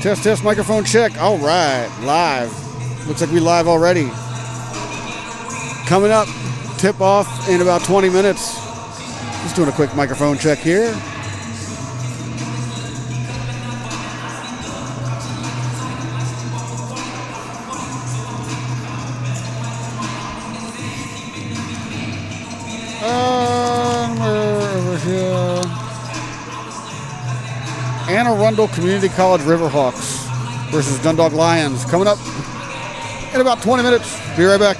Test, test, microphone check. All right, live. Looks like we live already. Coming up, tip off in about 20 minutes. Just doing a quick microphone check here. Over here. Anne Arundel Community College Riverhawks versus Dundalk Lions. Coming up in about 20 minutes. Be right back.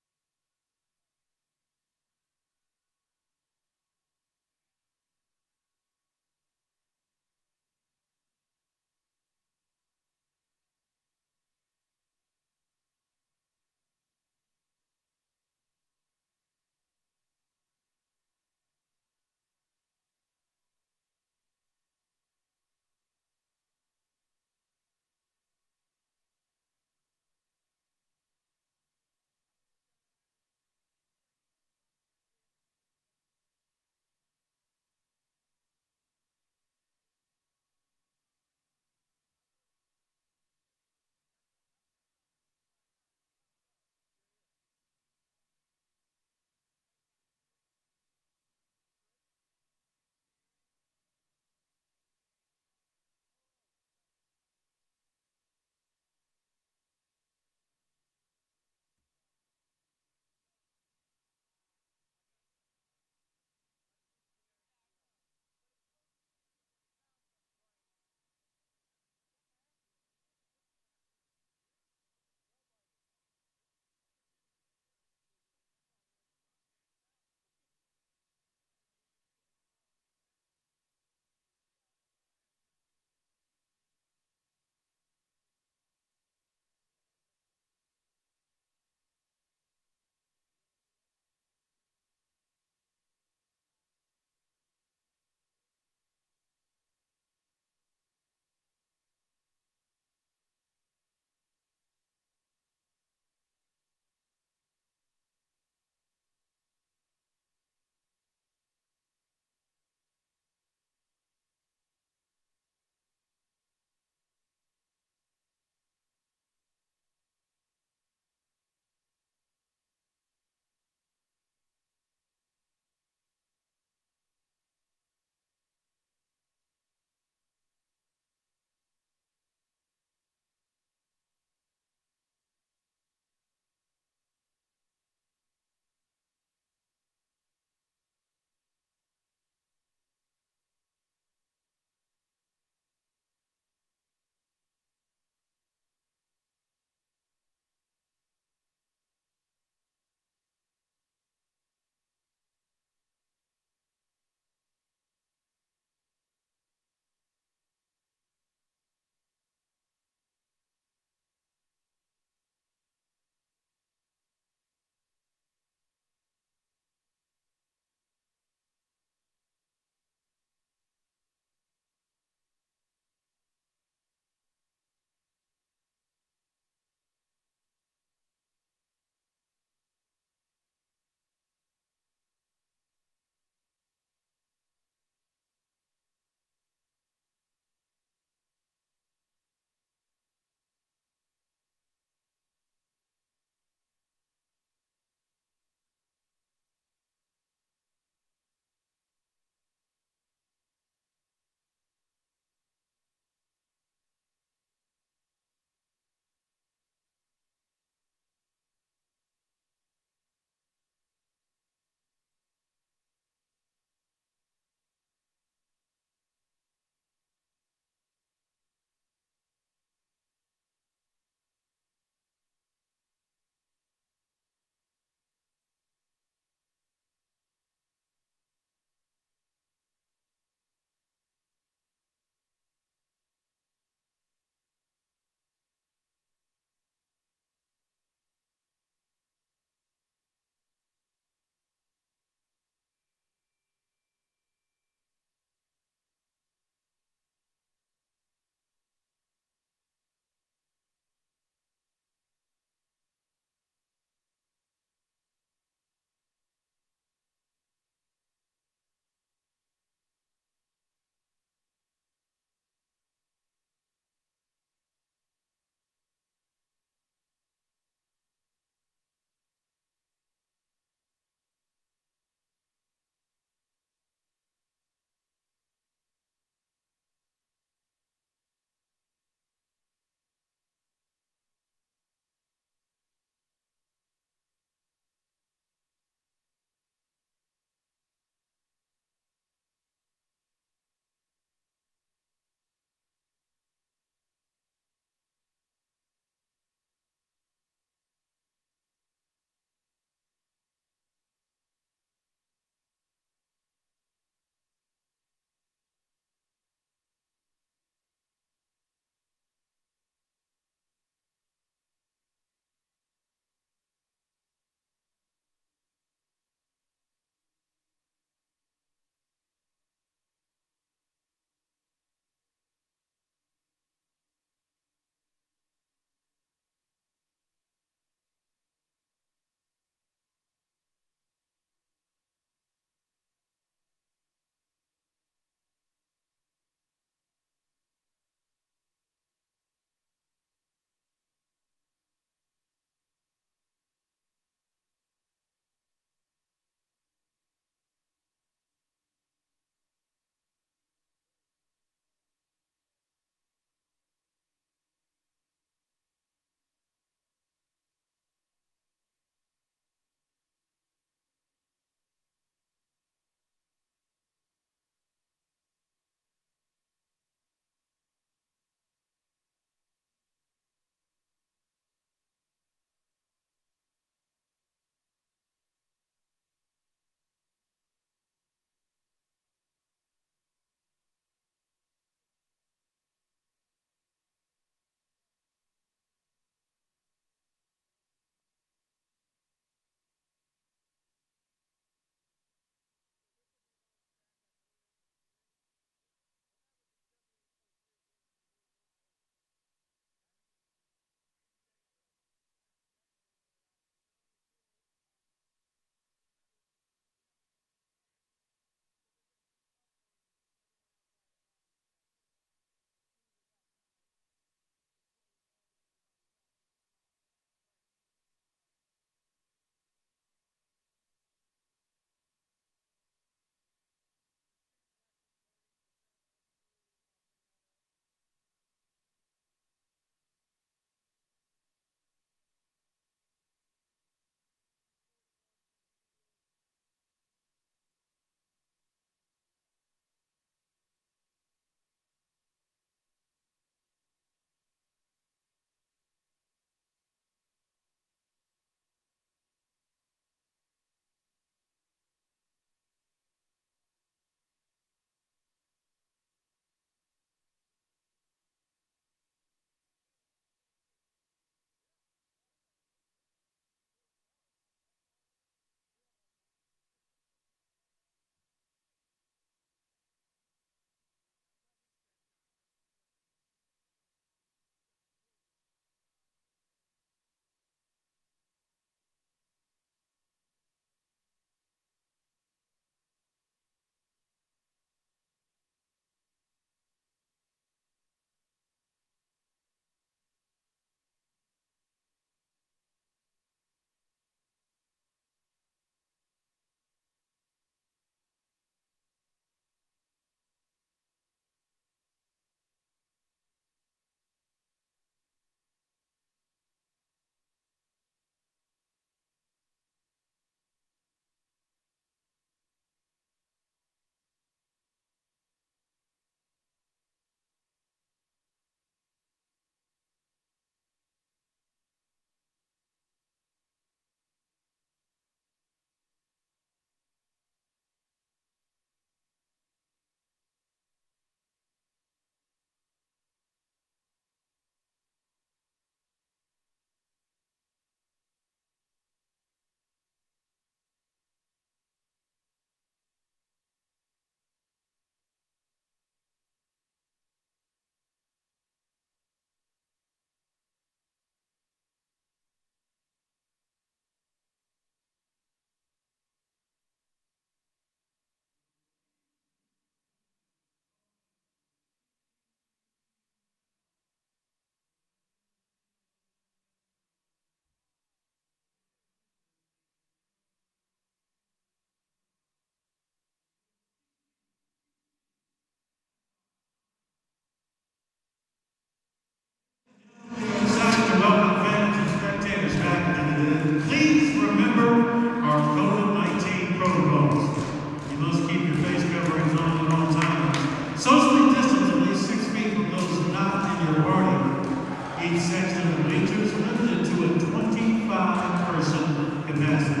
Each section of the bleachers limited to a 25-person capacity.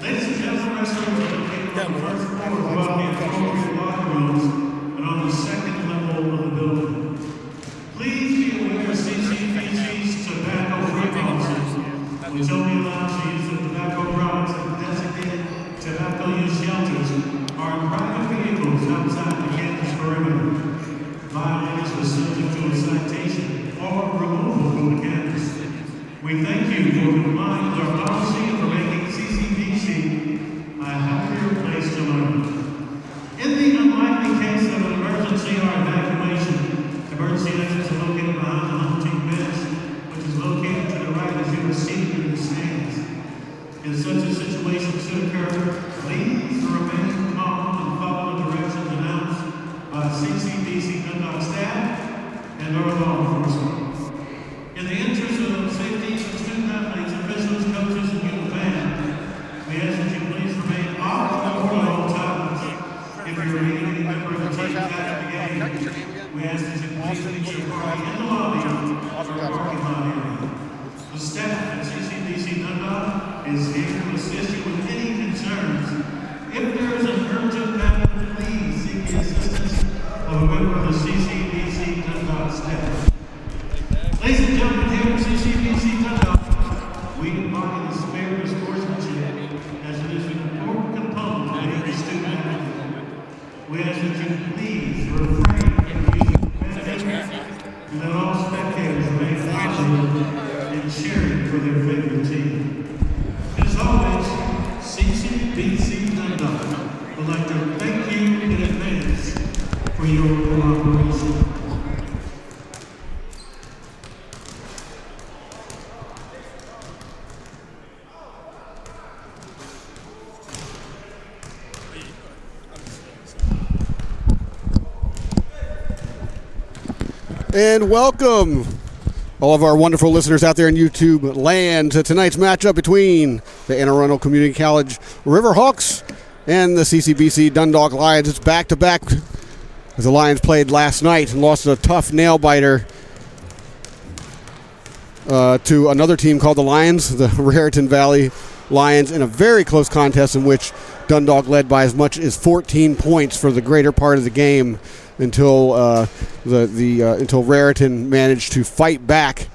Ladies and gentlemen, wrestlers are located on the first floor above the appropriate locker rooms and on the second level of the building. Please be aware of CCBC's tobacco-free policies, which only allows the use of tobacco products and designated tobacco use shelters are in private vehicles outside the campus perimeter. Violators are subject to a citation or removal from the campus. We thank you for complying with our policy and for making CCBC a happier place to learn. In the unlikely case of an emergency or evacuation, emergency exits are located behind the home team bench, which is located to the right as you are seated in the stands. If such a situation should occur, please remain calm and follow the directions announced by CCBC Dundalk staff and our law enforcement. In the interest of safety of student athletes, officials, coaches, and youth band, we ask that you please remain off the floor at all times. If you're meeting any member of the team after the game, we ask that you please leave your party in the lobby or parking lot area. The staff at CCBC Dundalk is here to assist you with any concerns. If there is an urgent matter, please seek the assistance of a member of the CCBC Dundalk staff. Ladies and gentlemen, here at CCBC Dundalk, we embody the spirit of sportsmanship as it is an important component of every student athlete. We ask that you please refrain from using bad language and let all spectators remain positive and cheering for their favorite team. As always, CCBC Dundalk would like to thank you in advance for your cooperation. And welcome all of our wonderful listeners out there in YouTube land to tonight's matchup between the Anne Arundel Community College Riverhawks and the CCBC Dundalk Lions. It's back-to-back as the Lions played last night and lost a tough nail-biter to another team called the Lions, the Raritan Valley Lions, in a very close contest in which Dundalk led by as much as 14 points for the greater part of the game until until Raritan managed to fight back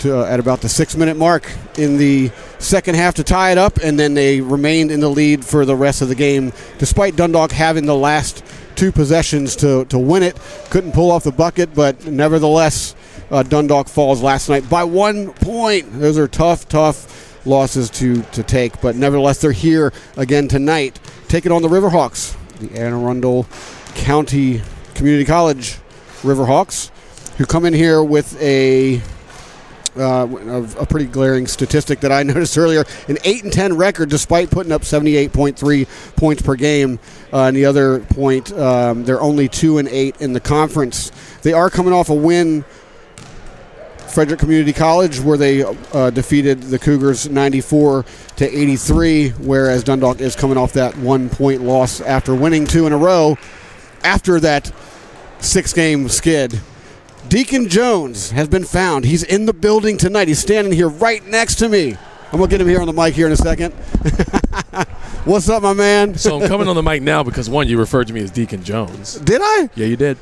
to at about the 6-minute mark in the second half to tie it up, and then they remained in the lead for the rest of the game, despite Dundalk having the last two possessions to win it. Couldn't pull off the bucket, but nevertheless, Dundalk falls last night by 1 point. Those are tough losses to take, but nevertheless, they're here again tonight, taking on the Riverhawks, the Anne Arundel County Community College Riverhawks, who come in here with a pretty glaring statistic that I noticed earlier: an 8-10 record, despite putting up 78.3 points per game. And the other point, they're only 2-8 in the conference. They are coming off a win, Frederick Community College, where they defeated the Cougars 94-83, whereas Dundalk is coming off that 1-point loss after winning 2 in a row after that 6-game skid. Deacon Jones has been found. He's in the building tonight. He's standing here right next to me. I'm going to get him here on the mic here in a second. What's up, my man? So I'm coming on the mic now because, one, you referred to me as Deacon Jones. Did I? Yeah, you did.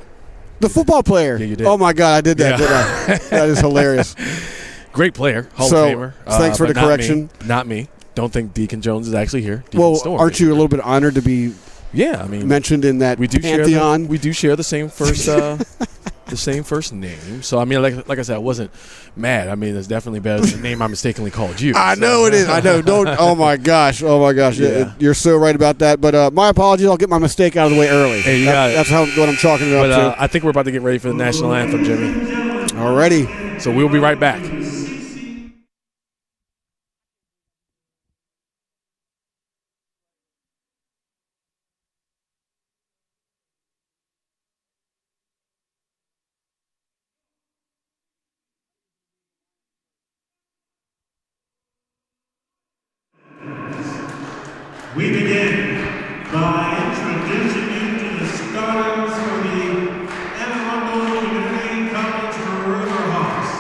The football player? Yeah, you did. Oh, my God, I did that, did I? That is hilarious. Great player, Hall of Famer. Thanks for the correction. Not me. Don't think Deacon Jones is actually here. Aren't you a little bit honored to be mentioned in that pantheon? We do share the same first the same first name. So, I mean, like I said, I wasn't mad. I mean, it's definitely better than the name I mistakenly called you. I know it is. I know. Don't. Oh, my gosh. Yeah. You're so right about that. But my apologies. I'll get my mistake out of the way early. Hey, that's what I'm talking about, too. I think we're about to get ready for the national anthem, Jimmy. Alrighty. So we'll be right back. We begin by introducing you to the starters for the Anne Arundel Community College Riverhawks.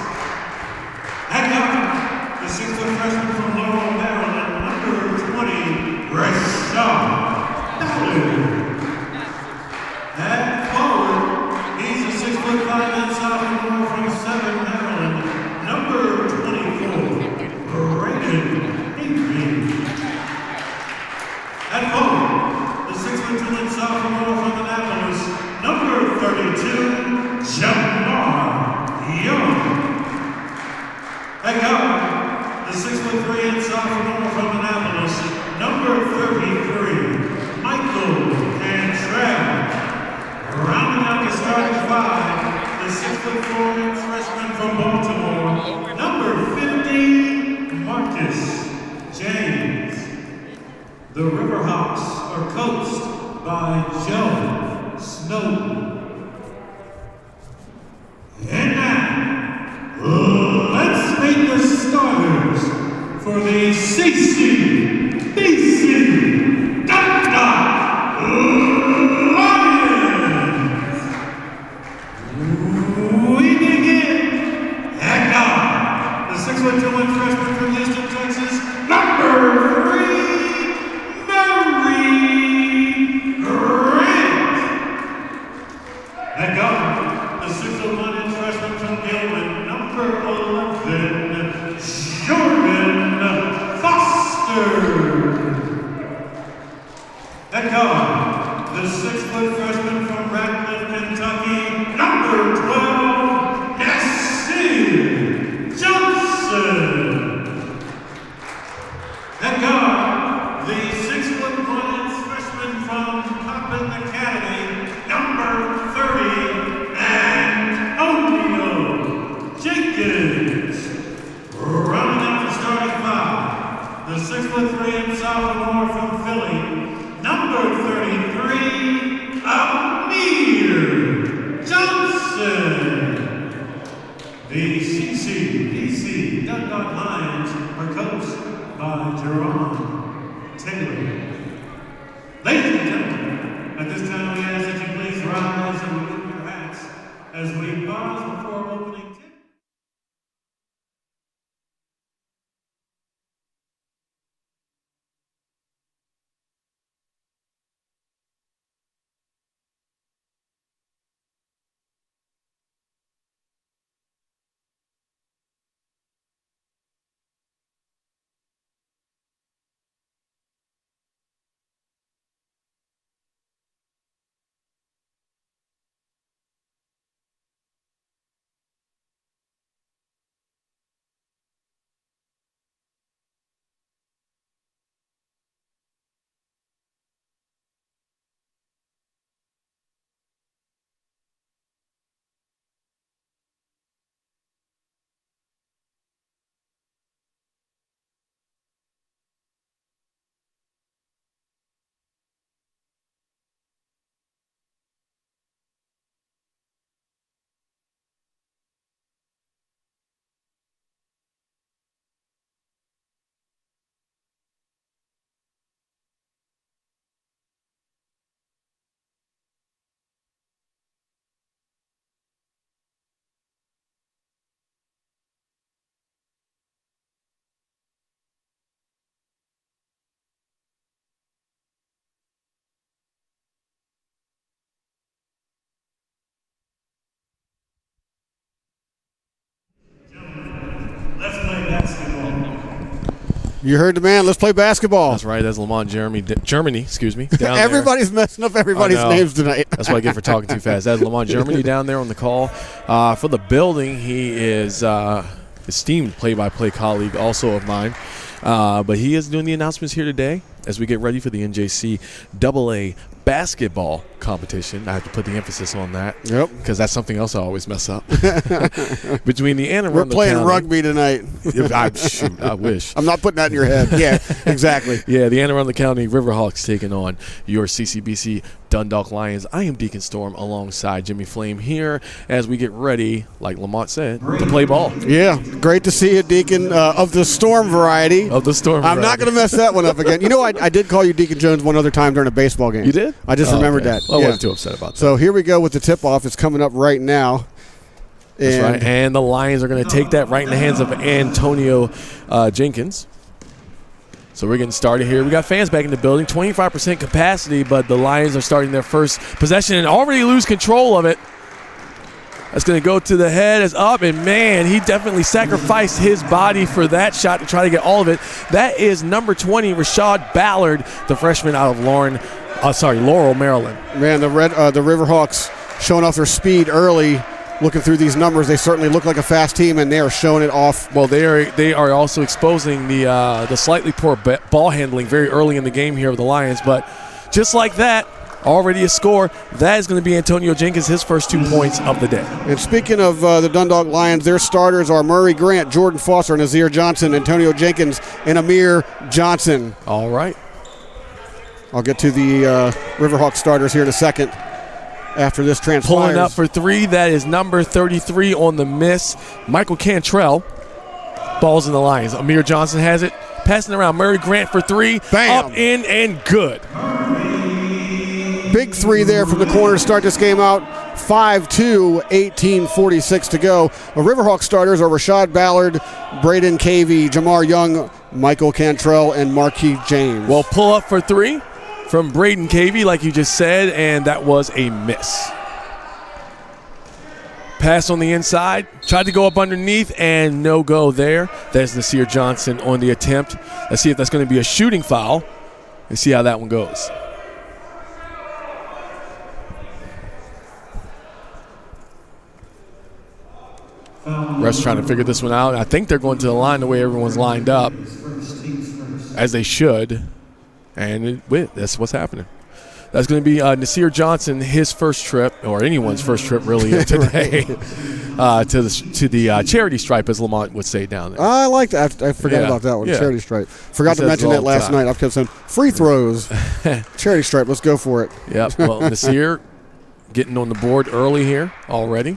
sophomore from Annapolis, number 33, Michael Cantrell. Rounding out the starting five, the 6'4" freshman from Baltimore, number 50, Marcus James. The Riverhawks are coached by Joe Snowden. And now, let's meet the starters for the CCBC Dundalk Lions. We begin at guard, the 6'2" freshman from Houston, Texas, number 3, at guard, the 6'1" freshman from Gilman, number 11, Jordan Foster. At guard, the 6' freshman from Radcliffe, Kentucky, number 12, Nasir Johnson. At guard, the 6'1" freshman from Coppin Academy, number 30, Antonio Jenkins. Rounding out the starting five, the 6'3" sophomore from Philly, number 33, Amir Johnson. The CCBC Dundalk Lions are coached by Jerome Taylor. Ladies and gentlemen, at this time we ask that you please rise and remove your hats as we pause before opening tip. Let's play basketball. You heard the man. Let's play basketball. That's right. That's Lamont Germany, down Everybody's messing up everybody's names tonight. That's what I get for talking too fast. That's Lamont Germany down there on the call. For the building, he is esteemed play-by-play colleague also of mine. But he is doing the announcements here today as we get ready for the NJC AA basketball competition. I have to put the emphasis on that. Yep. Because that's something else I always mess up. Between the Anne Arundel We're playing County, rugby tonight. Shoot, I wish. I'm not putting that in your head. Yeah, exactly. Yeah, the Anne Arundel County Riverhawks taking on your CCBC Dundalk Lions. I am Deacon Storm alongside Jimmy Flame here as we get ready, like Lamont said, to play ball. Yeah, great to see you, Deacon, of the Storm variety. Of the Storm I'm not going to mess that one up again. You know, I did call you Deacon Jones one other time during a baseball game. You did? I just remembered that. Well, I wasn't too upset about that. So here we go with the tip-off. It's coming up right now. That's right. And the Lions are going to take that right in the hands of Antonio Jenkins. So we're getting started here. We got fans back in the building, 25% capacity, but the Lions are starting their first possession and already lose control of it. That's going to go to the head. It's up, and man, he definitely sacrificed his body for that shot to try to get all of it. That is number 20, Rashad Ballard, the freshman out of Laurel, Maryland. Man, the Riverhawks showing off their speed early. looking through these numbers, they certainly look like a fast team, and they are showing it off. Well, they are also exposing the slightly poor ball handling very early in the game here with the Lions. But just like that, already a score. That is going to be Antonio Jenkins, his first 2 points of the day. And speaking of the Dundalk Lions, their starters are Murray Grant, Jordan Foster, Nazir Johnson, Antonio Jenkins, and Amir Johnson. All right. I'll get to the Riverhawks starters here in a second after this transpires. Pulling up for three, that is number 33 on the miss, Michael Cantrell. Ball's in the Lions. Amir Johnson has it. Passing around. Murray Grant for three. Bam. Up, in, and good. Big three there from the corner to start this game out. 5-2, 18:46 to go. The Riverhawks starters are Rashad Ballard, Braden Cavey, Jamar Young, Michael Cantrell, and Marquis James. Well, pull up for three from Braden Cavey, like you just said, and that was a miss. Pass on the inside, tried to go up underneath, and no go there. There's Nasir Johnson on the attempt. Let's see if that's going to be a shooting foul and see how that one goes. Refs trying to figure this one out. I think they're going to the line the way everyone's lined up, as they should, and that's what's happening. That's going to be Nasir Johnson, his first trip, or anyone's first trip really today, to the charity stripe, as Lamont would say down there. I like that. I forgot about that one, charity stripe. Forgot to mention that last night. I've kept saying free throws, charity stripe. Let's go for it. Yep. Well, Nasir getting on the board early here already.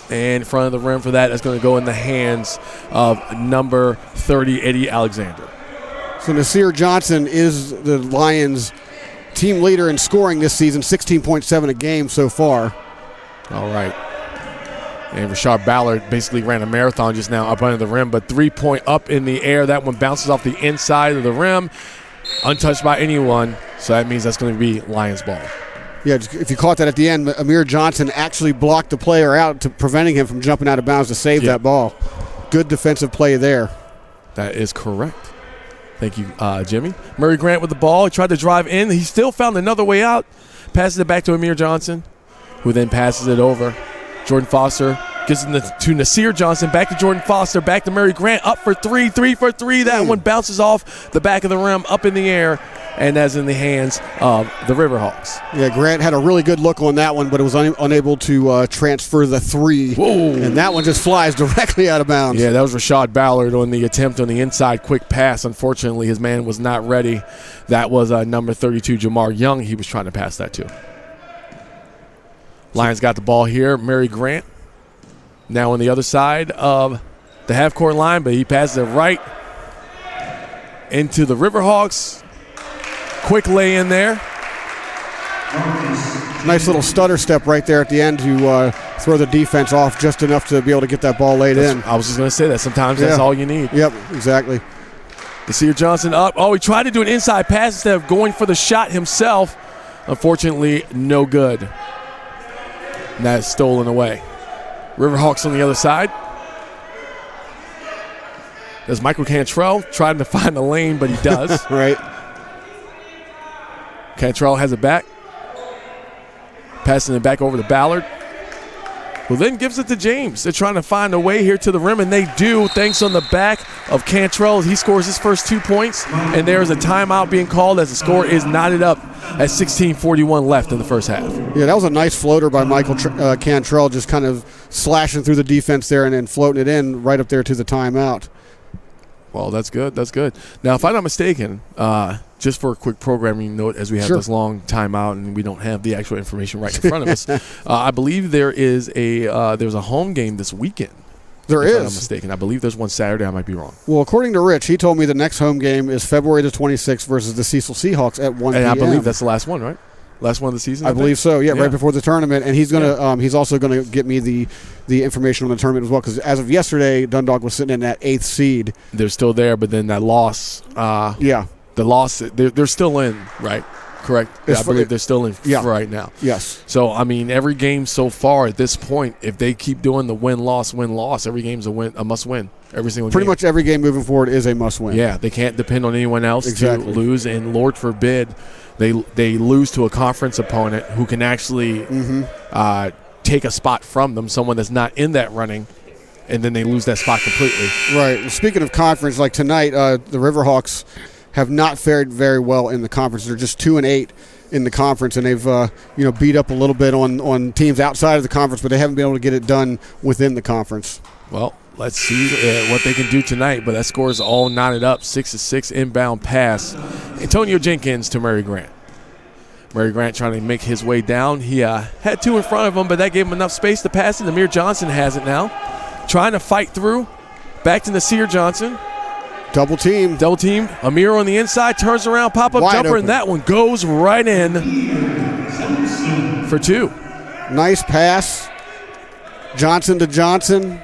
And in front of the rim for that is going to go in the hands of number 30, Eddie Alexander. So Nasir Johnson is the Lions' team leader in scoring this season, 16.7 a game so far. All right. And Rashad Ballard basically ran a marathon just now up under the rim, but 3-point up in the air. That one bounces off the inside of the rim, untouched by anyone. So that means that's going to be Lions ball. Yeah, if you caught that at the end, Amir Johnson actually blocked the player out, to preventing him from jumping out of bounds to save that ball. Good defensive play there. That is correct. Thank you, Jimmy. Murray Grant with the ball. He tried to drive in. He still found another way out. Passes it back to Amir Johnson, who then passes it over. Jordan Foster gives it to Nasir Johnson. Back to Jordan Foster. Back to Murray Grant. Up for three. 3 for 3. That one bounces off the back of the rim, up in the air. And that's in the hands of the Riverhawks. Yeah, Grant had a really good look on that one, but it was unable to transfer the three. Whoa. And that one just flies directly out of bounds. Yeah, that was Rashad Ballard on the attempt on the inside quick pass. Unfortunately, his man was not ready. That was number 32, Jamar Young. He was trying to pass that too. Lions got the ball here. Murray Grant now on the other side of the half-court line, but he passes it right into the Riverhawks. Quick lay in there. Nice little stutter step right there at the end to throw the defense off just enough to be able to get that ball laid in. I was just going to say that. Sometimes that's all you need. Yep, exactly. Nasir Johnson up. Oh, he tried to do an inside pass instead of going for the shot himself. Unfortunately, no good. And that is stolen away. Riverhawks on the other side. There's Michael Cantrell trying to find the lane, but he does. Right. Cantrell has it back. Passing it back over to Ballard, who then gives it to James. They're trying to find a way here to the rim, and they do, thanks on the back of Cantrell. He scores his first 2 points, and there is a timeout being called as the score is knotted up at 16:41 left in the first half. Yeah, that was a nice floater by Michael Cantrell, just kind of slashing through the defense there and then floating it in right up there to the timeout. Well, that's good. That's good. Now, if I'm not mistaken, just for a quick programming note, as we have this long timeout and we don't have the actual information right in front of us, I believe there's a home game this weekend. There is. If I'm not mistaken. I believe there's one Saturday. I might be wrong. Well, according to Rich, he told me the next home game is February the 26th versus the Cecil Seahawks at 1 p.m. And I believe that's the last one, right? Last one of the season? I believe so, yeah, right before the tournament. And he's gonna he's also going to get me the information on the tournament as well, because as of yesterday, Dundalk was sitting in that 8th seed. They're still there, but then that loss. The loss, they're still in, right? correct? Yeah, I believe they're still in right now. Yes. So, I mean, every game so far at this point, if they keep doing the win-loss, every game's a must-win. Every single game. Pretty much every game moving forward is a must-win. Yeah, they can't depend on anyone else to lose, and Lord forbid they lose to a conference opponent who can actually take a spot from them, someone that's not in that running, and then they lose that spot completely. Right. Speaking of conference, like tonight, the Riverhawks have not fared very well in the conference. They're just 2-8 in the conference, and they've beat up a little bit on teams outside of the conference, but they haven't been able to get it done within the conference. Well, let's see what they can do tonight, but that score is all knotted up. 6-6 inbound pass. Antonio Jenkins to Murray Grant. Murray Grant trying to make his way down. He had two in front of him, but that gave him enough space to pass it. Amir Johnson has it now. Trying to fight through. Back to Nasir Johnson. Double team. Amir on the inside, turns around, pop-up jumper, open. and that one goes right in for two. Nice pass. Johnson to Johnson.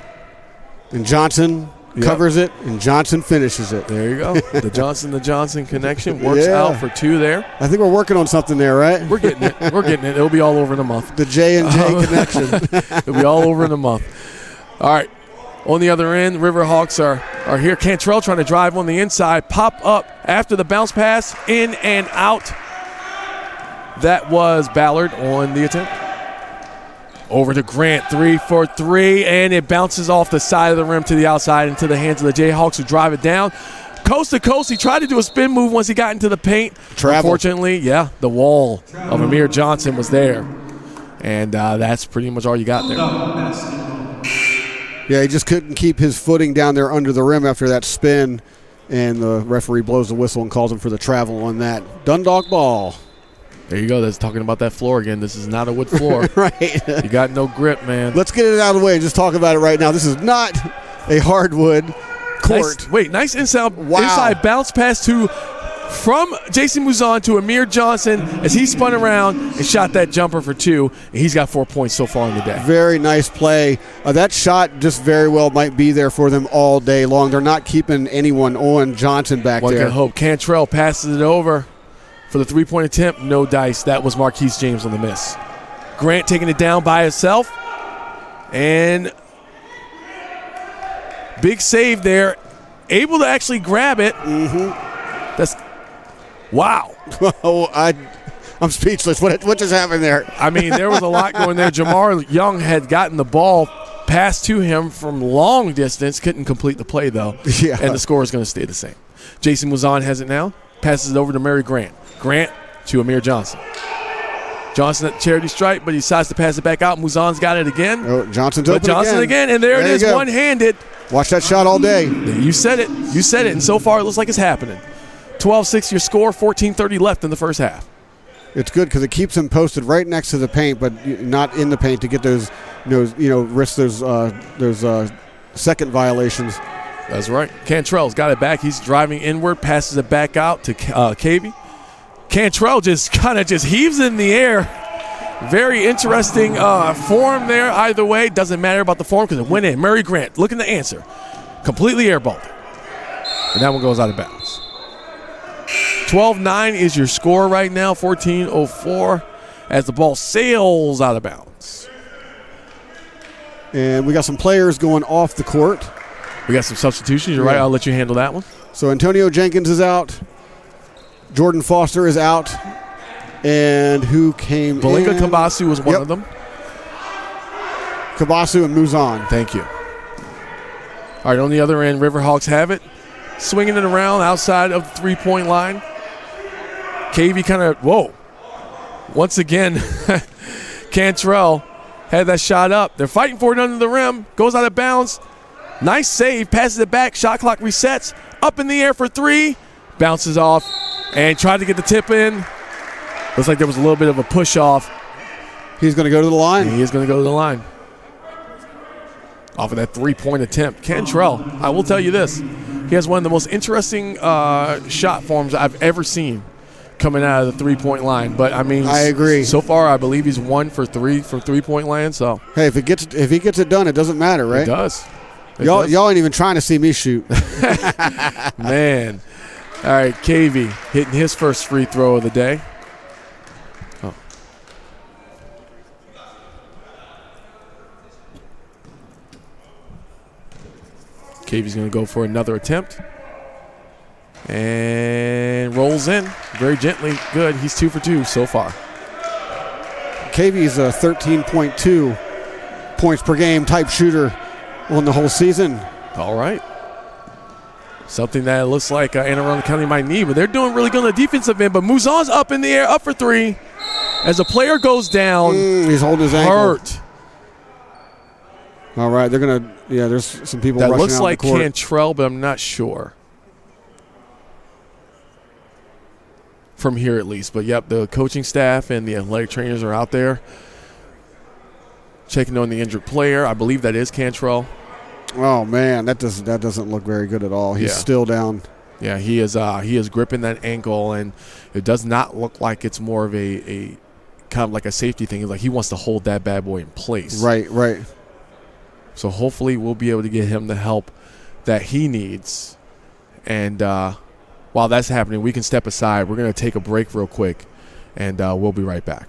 And Johnson covers it, and Johnson finishes it. There you go. The Johnson connection works out for two there. I think we're working on something there, right? We're getting it. It'll be all over in a month. The J&J connection. It'll be all over in a month. All right. On the other end, Riverhawks are here. Cantrell trying to drive on the inside. Pop up after the bounce pass. In and out. That was Ballard on the attempt. Over to Grant, 3 for 3, and it bounces off the side of the rim to the outside into the hands of the Jayhawks, who drive it down. Coast to coast, he tried to do a spin move once he got into the paint. Unfortunately, the wall of Amir Johnson was there. And that's pretty much all you got there. Yeah, he just couldn't keep his footing down there under the rim after that spin, and the referee blows the whistle and calls him for the travel on that. Dundalk ball. There you go. That's talking about that floor again. This is not a wood floor. Right. You got no grip, man. Let's get it out of the way and just talk about it right now. This is not a hardwood court. Nice inside bounce pass from Jason Mouzon to Amir Johnson as he spun around and shot that jumper for two. And he's got 4 points so far in the day. Very nice play. That shot just very well might be there for them all day long. They're not keeping anyone on Johnson back there. One can hope. Cantrell passes it over. For the three-point attempt, no dice. That was Marquise James on the miss. Grant taking it down by himself. And big save there. Able to actually grab it. That's wow. I'm speechless. What just happened there? I mean, there was a lot going there. Jamar Young had gotten the ball passed to him from long distance. Couldn't complete the play, though. Yeah. And the score is going to stay the same. Jason Mouzon has it now. Passes it over to Murray Grant. Grant to Amir Johnson. Johnson at the charity stripe, but he decides to pass it back out. Mouzon's got it again. Oh, Johnson's open again, and there it is, one-handed. Watch that shot all day. You said it, and so far it looks like it's happening. 12-6 your score, 14:30 left in the first half. It's good because it keeps him posted right next to the paint, but not in the paint to get those risk those second violations. That's right. Cantrell's got it back. He's driving inward, passes it back out to Cavey. Cantrell just heaves in the air. Very interesting form there either way. Doesn't matter about the form because it went in. Murray Grant looking to answer. Completely airballed. And that one goes out of bounds. 12-9 is your score right now. 14:04 as the ball sails out of bounds. And we got some players going off the court. We got some substitutions. You're right. I'll let you handle that one. So Antonio Jenkins is out. Jordan Foster is out. And who came Belinga in? Kabasu was one of them. Kabasu and Mouzon. Thank you. All right, on the other end, Riverhawks have it. Swinging it around outside of the three-point line. Cavey once again, Cantrell had that shot up. They're fighting for it under the rim. Goes out of bounds. Nice save. Passes it back. Shot clock resets. Up in the air for three. Bounces off and tried to get the tip in. Looks like there was a little bit of a push off. He's going to go to the line. He is going to go to the line. Off of that three-point attempt. Cantrell, I will tell you this. He has one of the most interesting shot forms I've ever seen coming out of the three-point line. But, I mean, I agree. So far, I believe he's 1 for 3 from three-point land. So, hey, if he gets it done, it doesn't matter, right? It does. Y'all ain't even trying to see me shoot. Man. All right, Cavey hitting his first free throw of the day. Cavey's going to go for another attempt. And rolls in very gently. Good. He's 2 for 2 so far. Cavey's a 13.2 points per game type shooter on the whole season. All right. Something that looks like Anne Arundel County might need, but they're doing really good on the defensive end. But Muzan's up in the air, up for 3. As the player goes down, he's holding his ankle. Hurt. All right, they're going to, there's some people that rushing looks out like the court. Cantrell, but I'm not sure. From here at least. But, yep, the coaching staff and the athletic trainers are out there checking on the injured player. I believe that is Cantrell. Oh, man, that doesn't look very good at all. He's still down. Yeah, he is gripping that ankle, and it does not look like it's more of a kind of like a safety thing. It's like he wants to hold that bad boy in place. Right, right. So hopefully we'll be able to get him the help that he needs. And while that's happening, we can step aside. We're going to take a break real quick, and we'll be right back.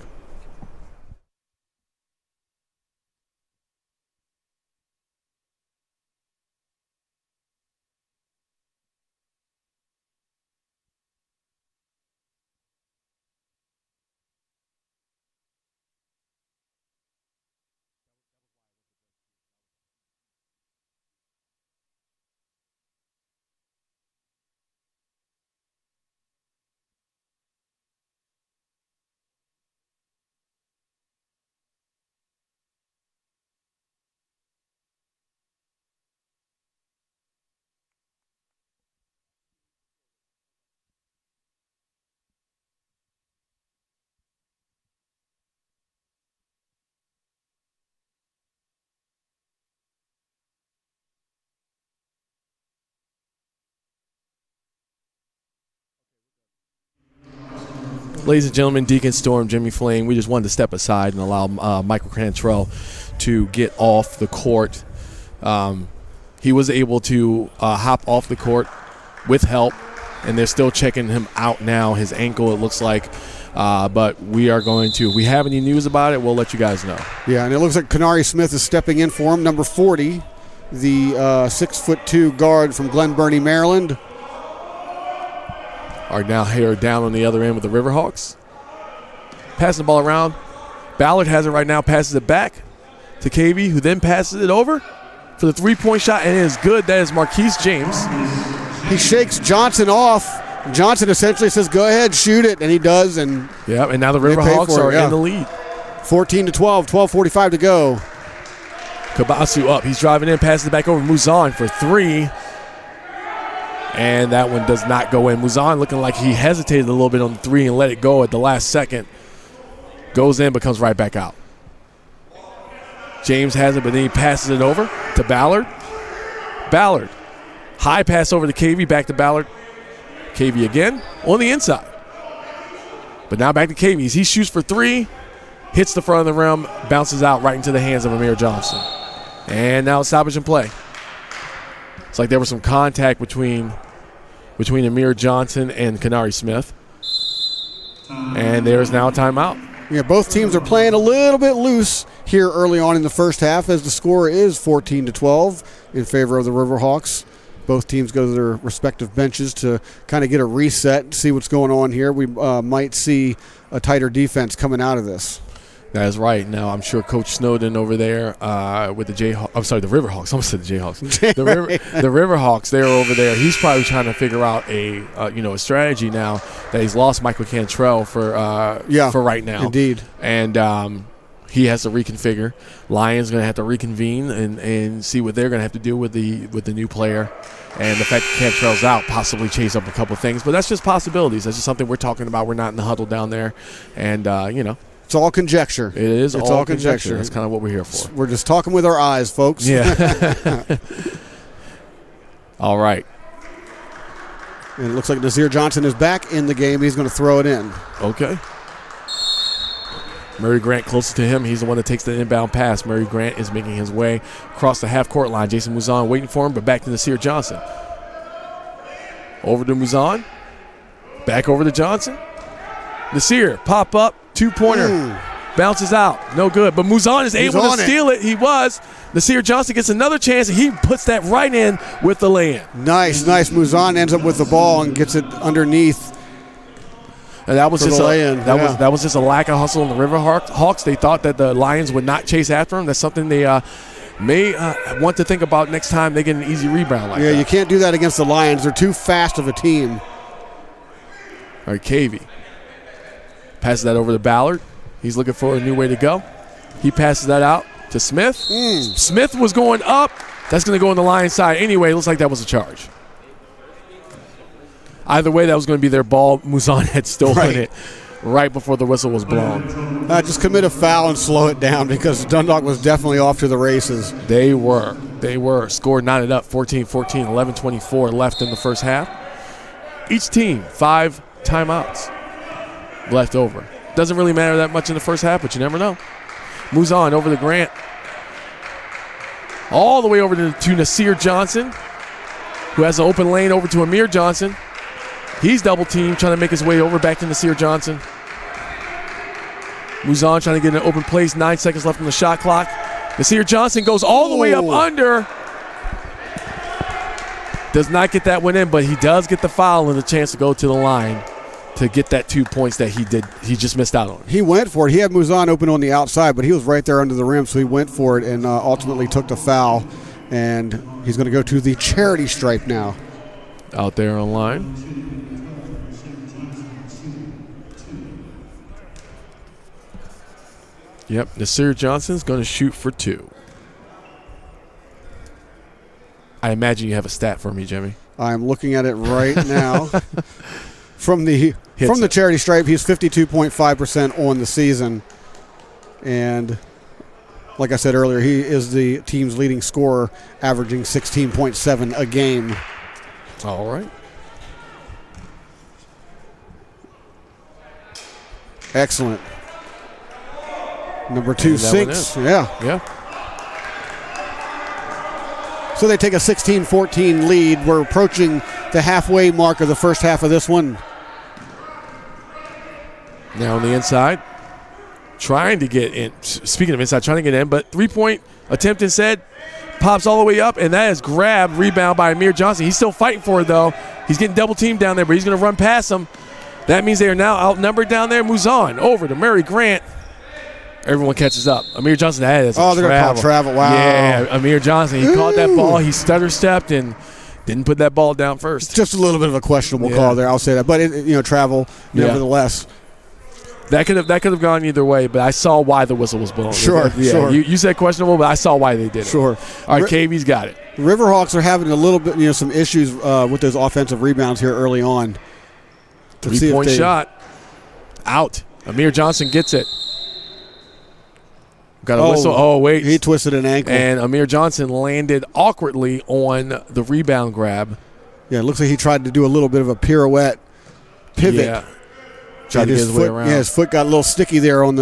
Ladies and gentlemen, Deacon Storm, Jimmy Flame, we just wanted to step aside and allow Michael Cantrell to get off the court. He was able to hop off the court with help, and they're still checking him out now. His ankle, it looks like. But we are going to, if we have any news about it, we'll let you guys know. Yeah, and it looks like Kanari Smith is stepping in for him, number 40, the 6'2" guard from Glen Burnie, Maryland. Are now here down on the other end with the Riverhawks. Passing the ball around. Ballard has it right now, passes it back to Cavey, who then passes it over for the three-point shot, and it is good. That is Marquise James. He shakes Johnson off. Johnson essentially says, go ahead, shoot it, and he does. And yeah, and now the Riverhawks are in the lead. 14-12, 12:45 to go. Kabasu up. He's driving in, passes it back over. Muzan for 3. And that one does not go in. Muzan looking like he hesitated a little bit on the 3 and let it go at the last second. Goes in, but comes right back out. James has it, but then he passes it over to Ballard. Ballard. High pass over to Cavey, back to Ballard. Cavey again on the inside. But now back to Cavey. He shoots for 3, hits the front of the rim, bounces out right into the hands of Amir Johnson. And now it's stoppage and play. It's like there was some contact between Amir Johnson and Kanari Smith. And there's now a timeout. Yeah, both teams are playing a little bit loose here early on in the first half as the score is 14-12 in favor of the Riverhawks. Both teams go to their respective benches to kind of get a reset, see what's going on here. We might see a tighter defense coming out of this. That is right. Now, I'm sure Coach Snowden over there with the Jayhawks. I'm sorry, the Riverhawks. I almost said the Jayhawks. The Riverhawks, they're over there. He's probably trying to figure out a strategy now that he's lost Michael Cantrell for right now. Indeed. And he has to reconfigure. Lions going to have to reconvene and see what they're going to have to do with the new player. And the fact that Cantrell's out, possibly chase up a couple things. But that's just possibilities. That's just something we're talking about. We're not in the huddle down there. And, it's all conjecture. It is all conjecture. That's kind of what we're here for. We're just talking with our eyes, folks. Yeah. All right. And it looks like Nazir Johnson is back in the game. He's going to throw it in. Okay. Murray Grant closest to him. He's the one that takes the inbound pass. Murray Grant is making his way across the half-court line. Jason Muzan waiting for him, but back to Nasir Johnson. Over to Muzan. Back over to Johnson. Nasir, pop up, 2-pointer. Bounces out. No good. But Muzan is able to steal it. He was. Nasir Johnson gets another chance, and he puts that right in with the lay-in. Nice. Muzan ends up with the ball and gets it underneath. And that was just that was just a lack of hustle in the Riverhawks. They thought that the Lions would not chase after them. That's something they may want to think about next time they get an easy rebound like that. Yeah, you can't do that against the Lions. They're too fast of a team. All right, Cavey passes that over to Ballard. He's looking for a new way to go. He passes that out to Smith. Smith was going up. That's going to go on the Lions side anyway. It looks like that was a charge. Either way, that was going to be their ball. Muzan had stolen it right before the whistle was blown. Just commit a foul and slow it down because Dundalk was definitely off to the races. They were. Score knotted up 14-14, 11:24 left in the first half. Each team, 5 timeouts left over. Doesn't really matter that much in the first half, but you never know. Moves on over to Grant. All the way over to Nasir Johnson, who has an open lane over to Amir Johnson. He's double teamed, trying to make his way over back to Nasir Johnson. Muzan trying to get an open place. 9 seconds left on the shot clock. Nasir Johnson goes all the way up under. Does not get that one in, but he does get the foul and the chance to go to the line to get that 2 points that he just missed out on. He went for it. He had Muzan open on the outside, but he was right there under the rim, so he went for it and ultimately took the foul. And he's going to go to the charity stripe now. Out there on line. Yep, Nasir Johnson's going to shoot for 2. I imagine you have a stat for me, Jimmy. I'm looking at it right now. From the charity stripe, he's 52.5% on the season. And like I said earlier, he is the team's leading scorer, averaging 16.7 a game. All right. Excellent. Number 2 sinks. Yeah. So they take a 16-14 lead. We're approaching the halfway mark of the first half of this one. Now on the inside, trying to get in. Speaking of inside, trying to get in, but 3-point attempt instead. Pops all the way up, and that is grabbed, rebound by Amir Johnson. He's still fighting for it, though. He's getting double teamed down there, but he's going to run past him. That means they are now outnumbered down there. Moves on over to Murray Grant. Everyone catches up. Amir Johnson had it. They're going to call travel. Wow. Yeah, Amir Johnson. He caught that ball. He stutter-stepped and didn't put that ball down first. Just a little bit of a questionable call there. I'll say that. But, travel nevertheless. That could have gone either way, but I saw why the whistle was blown. Sure. You said questionable, but I saw why they did it. Sure. All right, KV's got it. Riverhawks are having a little bit, some issues with those offensive rebounds here early on. 3-point shot. Out. Amir Johnson gets it. Got a whistle. Oh, wait. He twisted an ankle. And Amir Johnson landed awkwardly on the rebound grab. Yeah, it looks like he tried to do a little bit of a pirouette pivot. Yeah. Tried to get his way around. Yeah, his foot got a little sticky there on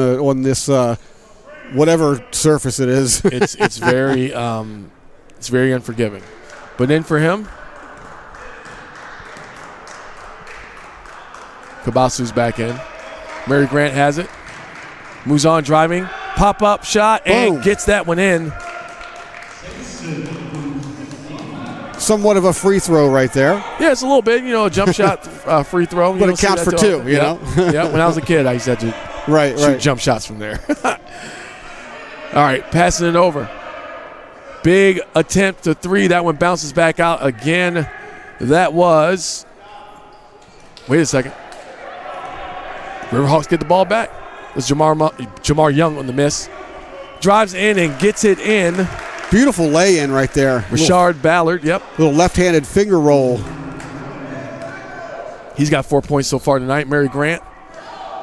this whatever surface it is. It's very unforgiving. But then for him, Kabasu's back in. Murray Grant has it. Moves on driving. Pop-up shot and gets that one in. Somewhat of a free throw right there. Yeah, it's a little bit, a jump shot free throw. But it counts for 2, you know? Yeah, when I was a kid, I used to have to shoot jump shots from there. All right, passing it over. Big attempt to 3. That one bounces back out again. That was, wait a second. Riverhawks get the ball back. It's Jamar Young on the miss. Drives in and gets it in. Beautiful lay-in right there. Rashard Ballard, yep. Little left-handed finger roll. He's got 4 points so far tonight. Murray Grant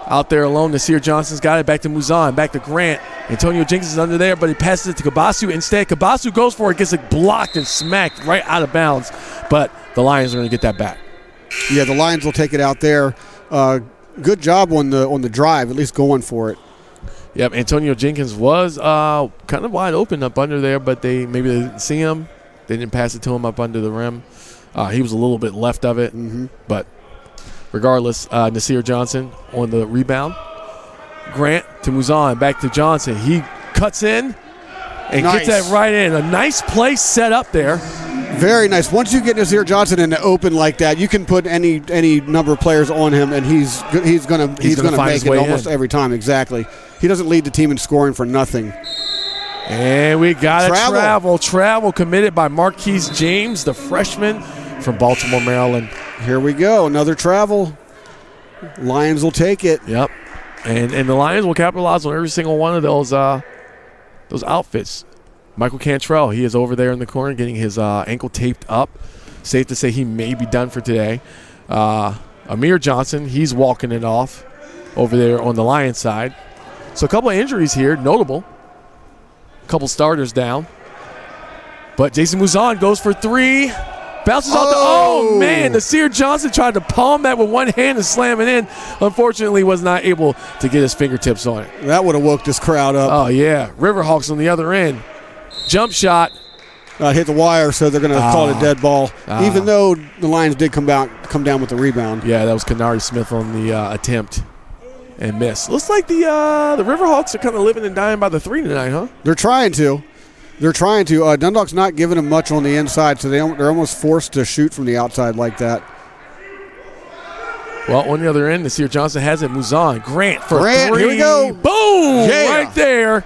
out there alone. Nasir Johnson's got it. Back to Muzan. Back to Grant. Antonio Jenkins is under there, but he passes it to Kabasu instead. Kabasu goes for it, gets it blocked and smacked right out of bounds. But the Lions are going to get that back. Yeah, the Lions will take it out there. Good job on the drive, at least going for it. Yep, Antonio Jenkins was kind of wide open up under there, but they didn't see him. They didn't pass it to him up under the rim. He was a little bit left of it, but regardless, Nasir Johnson on the rebound. Grant to Muzan, back to Johnson. He cuts in and gets that right in. A nice play set up there. Very nice. Once you get Nasir Johnson in the open like that, you can put any number of players on him, and he's gonna make it almost every time. Exactly. He doesn't lead the team in scoring for nothing. And we got a travel committed by Marquise James, the freshman from Baltimore, Maryland. Here we go. Another travel. Lions will take it. Yep. And the Lions will capitalize on every single one of those outfits. Michael Cantrell, he is over there in the corner getting his ankle taped up. Safe to say he may be done for today. Amir Johnson, he's walking it off over there on the Lions side. So a couple of injuries here, notable. A couple starters down. But Jason Muzan goes for three. Bounces off the – oh, man. Nasir Johnson tried to palm that with one hand and slam it in. Unfortunately, was not able to get his fingertips on it. That would have woke this crowd up. Oh, yeah. Riverhawks on the other end. Jump shot. Hit the wire, so they're going to call it a dead ball, even though the Lions did come down with the rebound. Yeah, that was Kenari Smith on the attempt and miss. Looks like the Riverhawks are kind of living and dying by the three tonight, huh? They're trying to. Dundalk's not giving them much on the inside, so they're almost forced to shoot from the outside like that. Well, on the other end, Nasir Johnson has it. Muzan. Grant for three. Here we go. Boom! Yeah. Right there.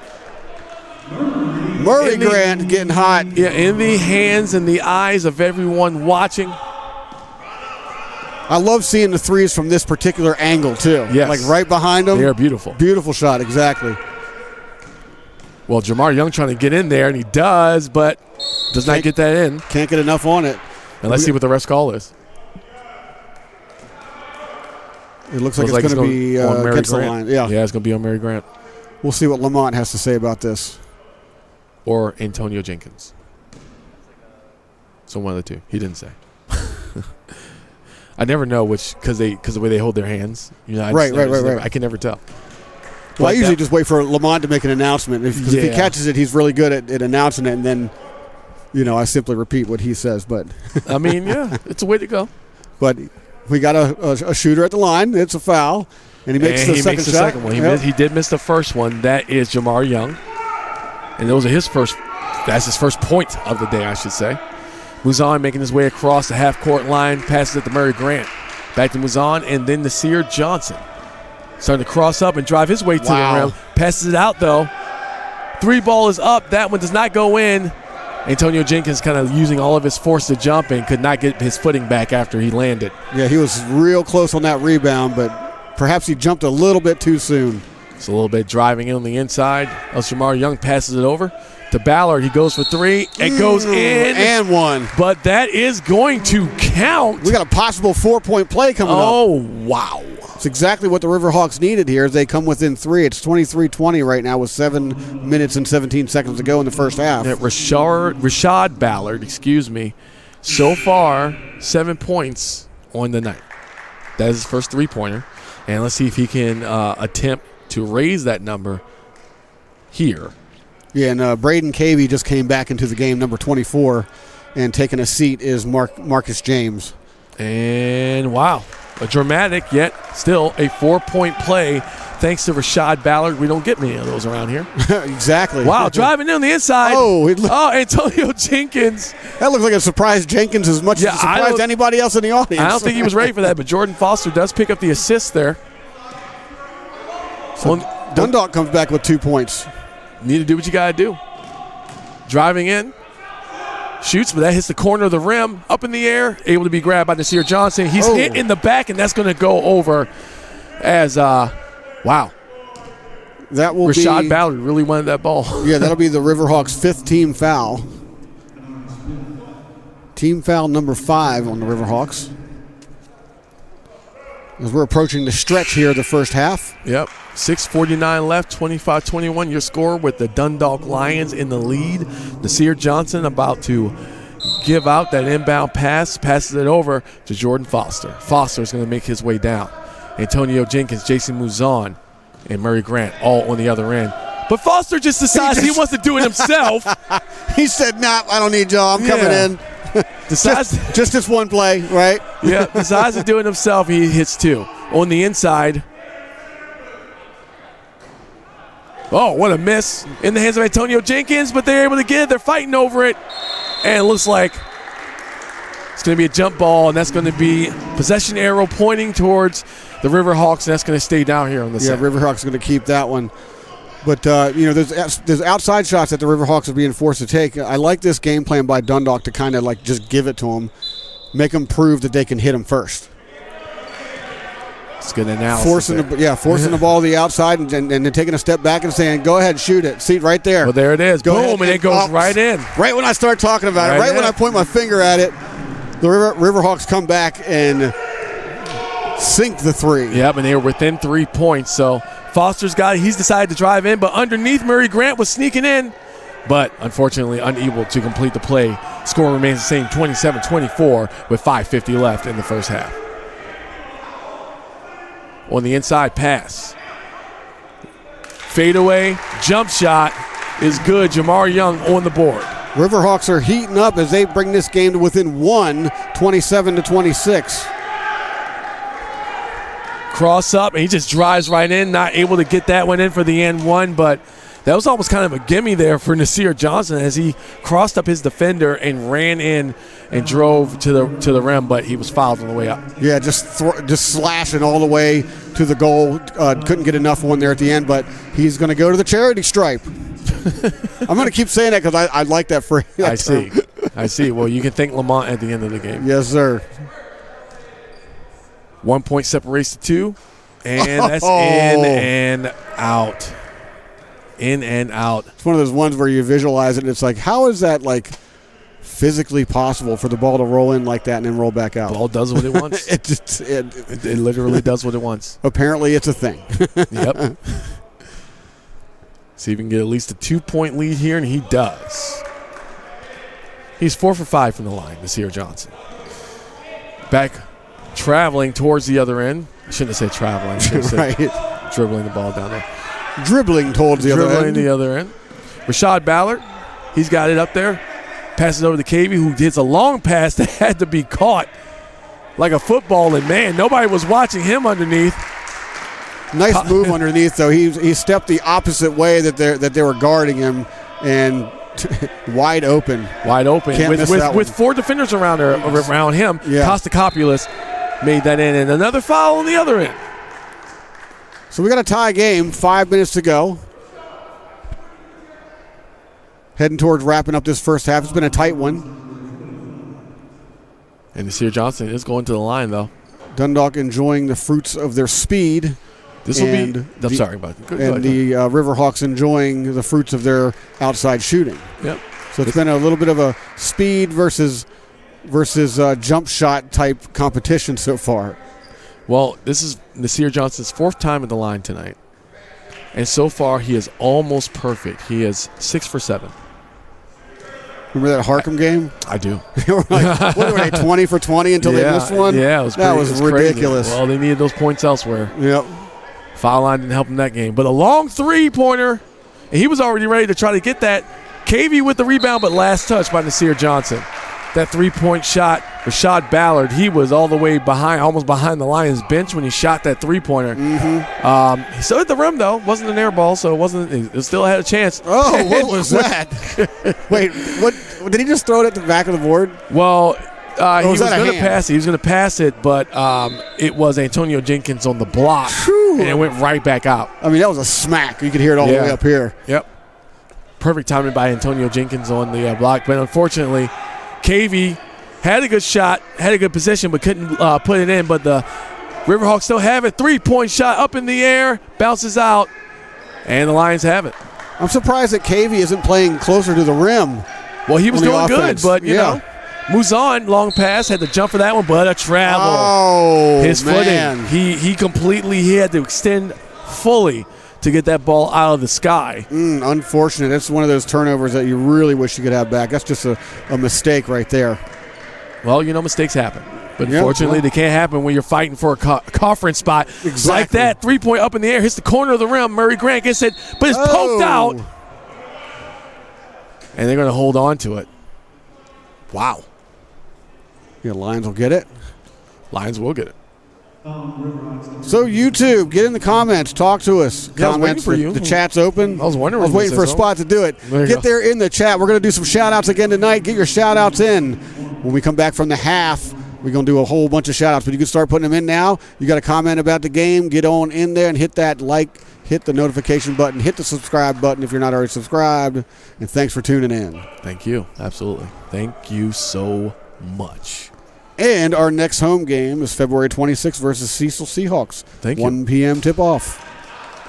Murray Grant getting hot. Yeah, in the hands and the eyes of everyone watching. I love seeing the threes from this particular angle, too. Yes. Like right behind them. They are beautiful. Beautiful shot, exactly. Well, Jamar Young trying to get in there, and he does, but does not get that in. Can't get enough on it. And let's see what the rest call is. It looks like it's going to be on Mary against Grant. the line. Yeah, it's going to be on Mary Grant. We'll see what Lamont has to say about this. Or Antonio Jenkins. So one of the two. He didn't say. I never know which, because the way they hold their hands. Right. I can never tell. Well, I usually just wait for Lamont to make an announcement. Because if he catches it, he's really good at announcing it, and then, I simply repeat what he says. But I mean, yeah, it's a way to go. But we got a shooter at the line. It's a foul, and he makes the second one. He did miss the first one. That is Jamar Young, and those are his first. That's his first point of the day, I should say. Muzan making his way across the half-court line, passes it to Murray Grant. Back to Muzan, and then Nasir Johnson. Starting to cross up and drive his way to the rim. Passes it out, though. Three ball is up. That one does not go in. Antonio Jenkins kind of using all of his force to jump and could not get his footing back after he landed. Yeah, he was real close on that rebound, but perhaps he jumped a little bit too soon. It's a little bit driving in on the inside. Jamar Young passes it over to Ballard. He goes for three. It goes in. And one. But that is going to count. We got a possible 4-point play coming up. Oh, wow. It's exactly what the Riverhawks needed here as they come within three. It's 23-20 right now with 7 minutes and 17 seconds to go in the first half. Rashad Ballard, so far 7 points on the night. That is his first three-pointer. And let's see if he can attempt to raise that number here. Yeah, and Braden Cavey just came back into the game, number 24, and taking a seat is Marcus James. And wow, a dramatic yet still a 4-point play thanks to Rashad Ballard. We don't get many of those around here. Exactly. Wow, driving in on the inside. Antonio Jenkins. That looks like it surprised Jenkins as much as it surprised anybody else in the audience. I don't think he was ready for that, but Jordan Foster does pick up the assist there. So Dundalk comes back with 2 points. Need to do what you got to do. Driving in. Shoots, but that hits the corner of the rim. Up in the air. Able to be grabbed by Nasir Johnson. He's hit in the back, and that's going to go over as, wow. That will Rashad Ballard really wanted that ball. Yeah, that'll be the Riverhawks' 5th team foul. Team foul number 5 on the Riverhawks. As we're approaching the stretch here of the first half. Yep. 6:49 left, 25-21. Your score with the Dundalk Lions in the lead. Nasir Johnson about to give out that inbound pass, passes it over to Jordan Foster. Foster is going to make his way down. Antonio Jenkins, Jason Muzan, and Murray Grant all on the other end. But Foster just decides he wants to do it himself. He said, nah, I don't need y'all. I'm coming in. Just this one play, right? Yeah, decides to do it himself. He hits 2. On the inside, Oh, what a miss in the hands of Antonio Jenkins, but they're able to get it. They're fighting over it, and it looks like it's going to be a jump ball, and that's going to be possession arrow pointing towards the Riverhawks, and that's going to stay down here on the set. Riverhawks are going to keep that one. But, there's outside shots that the Riverhawks are being forced to take. I like this game plan by Dundalk to kind of like just give it to them, make them prove that they can hit them first. It's good analysis. Forcing the ball to the outside and then taking a step back and saying, go ahead, shoot it. See, right there. Well, there it is. Boom, and it goes right in. Right when I start talking about it, right when I point my finger at it, the Riverhawks come back and sink the three. Yep, and they were within 3 points. So Foster's got it. He's decided to drive in, but underneath, Murray Grant was sneaking in, but unfortunately unable to complete the play. Score remains the same, 27-24, with 5:50 left in the first half. On the inside pass. Fadeaway, jump shot is good. Jamar Young on the board. Riverhawks are heating up as they bring this game to within 27-26. Cross up, and he just drives right in, not able to get that one in for the and one, but that was almost kind of a gimme there for Nasir Johnson as he crossed up his defender and ran in and drove to the rim, but he was fouled on the way up. Yeah, just slashing all the way to the goal. Couldn't get enough one there at the end, but he's going to go to the charity stripe. I'm going to keep saying that because I like that phrase. I see. Well, you can thank Lamont at the end of the game. Yes, sir. 1 point separates the two, and that's in and out. In and out. It's one of those ones where you visualize it, and it's like, how is that like physically possible for the ball to roll in like that and then roll back out? The ball does what it wants. it literally does what it wants. Apparently, it's a thing. Yep. See if he can get at least a 2 point lead here, and he does. He's 4 for 5 from the line, Nasir Johnson. Back traveling towards the other end. I shouldn't have said traveling. I should have said right. Dribbling the ball down there. Dribbling towards the other end. The other end. Rashad Ballard, he's got it up there. Passes over to Cavey, who hits a long pass that had to be caught like a football. And, man, nobody was watching him underneath. Nice move underneath, though. He stepped the opposite way that they were guarding him, and wide open. Can't miss that with 4 defenders around him. Yeah. Costacopoulos made that in, and another foul on the other end. So we got a tie game, 5 minutes to go. Heading towards wrapping up this first half. It's been a tight one. And Nasir Johnson is going to the line, though. Dundalk enjoying the fruits of their speed. This will be. I'm sorry about it. The Riverhawks enjoying the fruits of their outside shooting. Yep. So it's been a little bit of a speed versus jump shot type competition so far. Well, this is Nasir Johnson's 4th time at the line tonight. And so far, he is almost perfect. He is 6 for 7. Remember that Harkham game? I do. They were like, what were they, 20 for 20 until they missed one? Yeah, that was ridiculous. Crazy. Well, they needed those points elsewhere. Yep. Foul line didn't help him that game. But a long three-pointer, and he was already ready to try to get that. Cavey with the rebound, but last touch by Nasir Johnson. That three-point shot, Rashad Ballard, he was all the way behind, almost behind the Lions bench when he shot that three-pointer. Mm-hmm. He still hit the rim, though. Wasn't an air ball, so it still had a chance. Oh, what was that? Wait, what? Did he just throw it at the back of the board? Well, he was going to pass it. He was going to pass it, but it was Antonio Jenkins on the block, and it went right back out. I mean, that was a smack. You could hear it all the way up here. Yep. Perfect timing by Antonio Jenkins on the block, but unfortunately, Cavey had a good shot, had a good position, but couldn't put it in. But the Riverhawks still have it. 3-point shot up in the air, bounces out, and the Lions have it. I'm surprised that Cavey isn't playing closer to the rim. Well, he was doing good, but, you know, Muzan, long pass, had to jump for that one, but a travel. Oh, his man. footing. He had to extend fully to get that ball out of the sky. Unfortunate. That's one of those turnovers that you really wish you could have back. That's just a mistake right there. Well, you know, mistakes happen. But unfortunately, they can't happen when you're fighting for a conference spot. Exactly. Like that, 3-point up in the air, hits the corner of the rim. Murray Grant gets it, but it's poked out. And they're going to hold on to it. Wow. Yeah, Lions will get it. Lions will get it. So YouTube, get in the comments, talk to us. Yeah, I was waiting Comments, for you. The chat's open. I was wondering. I was waiting for a spot to do it. There you Get go. there in the chat. We're going to do some shout-outs again tonight. Get your shout-outs in. When we come back from the half, we're going to do a whole bunch of shout-outs, but you can start putting them in now. You got a comment about the game, get on in there and hit that like, hit the notification button, hit the subscribe button if you're not already subscribed, and thanks for tuning in. Thank you. Absolutely. Thank you so much. And our next home game is February 26th versus Cecil Seahawks. Thank you. 1 p.m. tip-off.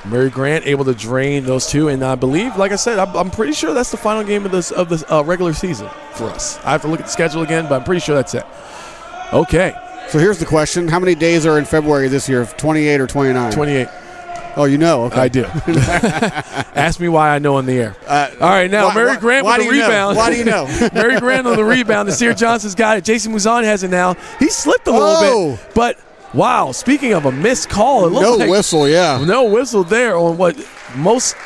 Mary Grant able to drain those two, and I believe, like I said, I'm pretty sure that's the final game of this regular season for us. I have to look at the schedule again, but I'm pretty sure that's it. Okay. So here's the question. How many days are in February this year? 28 or 29? 28. Oh, you know. Okay. I do. Ask me why I know on the air. All right, now Mary Grant with the rebound. Why do you know? Mary Grant on the rebound. Nasir Johnson's got it. Jason Mouzon has it now. He slipped a little bit, but wow, speaking of a missed call, it looked like whistle, yeah. No whistle there on what most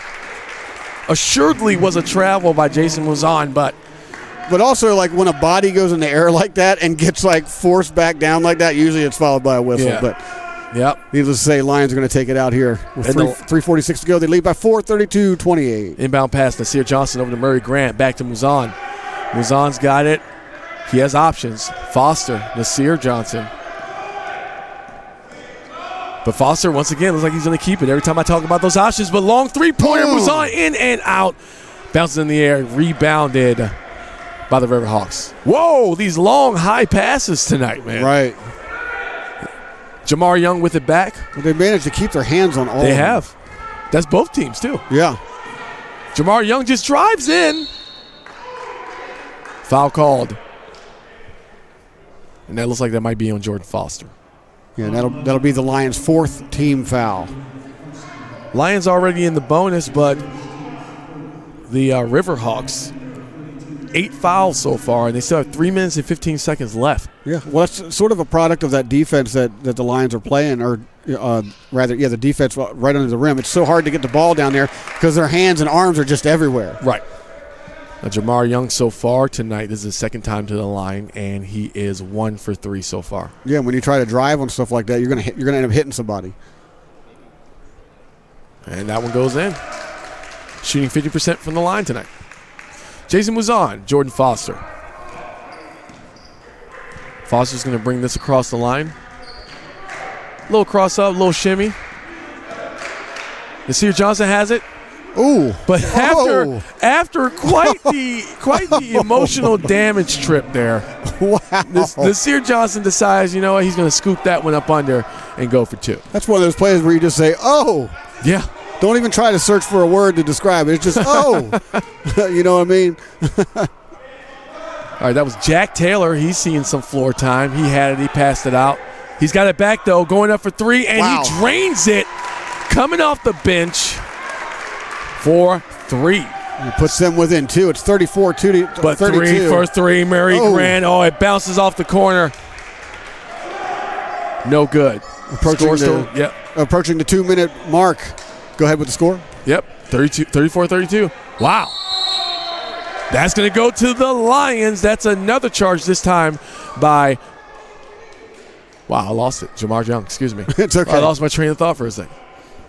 assuredly was a travel by Jason Mouzon, but also, like, when a body goes in the air like that and gets, like, forced back down like that, usually it's followed by a whistle. Yeah. But yep. Needless to say, Lions are going to take it out here with 3:46 to go. They lead by 4, 32-28. Inbound pass, Nasir Johnson over to Murray Grant, back to Mouzon. Mouzon's got it. He has options. Foster, Nasir Johnson. But Foster, once again, looks like he's going to keep it every time I talk about those options. But long three-pointer, Mouzon in and out. Bounces in the air, rebounded by the Riverhawks. Whoa, these long, high passes tonight, man. Right. Jamar Young with it back. Well, they managed to keep their hands on all They of them. have. That's both teams, too. Yeah. Jamar Young just drives in. Foul called. And that looks like that might be on Jordan Foster. Yeah, that'll be the Lions' 4th team foul. Lions already in the bonus, but the Riverhawks, 8 fouls so far, and they still have 3 minutes and 15 seconds left. Yeah, well, that's sort of a product of that defense that the Lions are playing, or the defense right under the rim. It's so hard to get the ball down there because their hands and arms are just everywhere. Right. Now, Jamar Young so far tonight, this is his second time to the line, and he is 1 for 3 so far. Yeah, when you try to drive on stuff like that, you're gonna end up hitting somebody. And that one goes in. Shooting 50% from the line tonight. Jason Mouzon, Jordan Foster. Foster's going to bring this across the line. Little cross up, little shimmy. Nasir Johnson has it. Ooh. But after quite the emotional damage trip there, Wow. Nasir Johnson decides, you know what, he's going to scoop that one up under and go for 2. That's one of those plays where you just say, oh. Yeah. Don't even try to search for a word to describe it. It's just, oh. You know what I mean? All right, that was Jack Taylor. He's seeing some floor time. He had it. He passed it out. He's got it back, though, going up for 3, and Wow. he drains it coming off the bench for 3. It puts them within 2. It's 34-32. But 3 for 3, Mary Grant. Oh, it bounces off the corner. No good. Approaching the 2-minute mark. Go ahead with the score. Yep, 34-32. Wow. That's going to go to the Lions. That's another charge this time by, wow, I lost it. Jamar Young, excuse me. It's okay. I lost my train of thought for a second.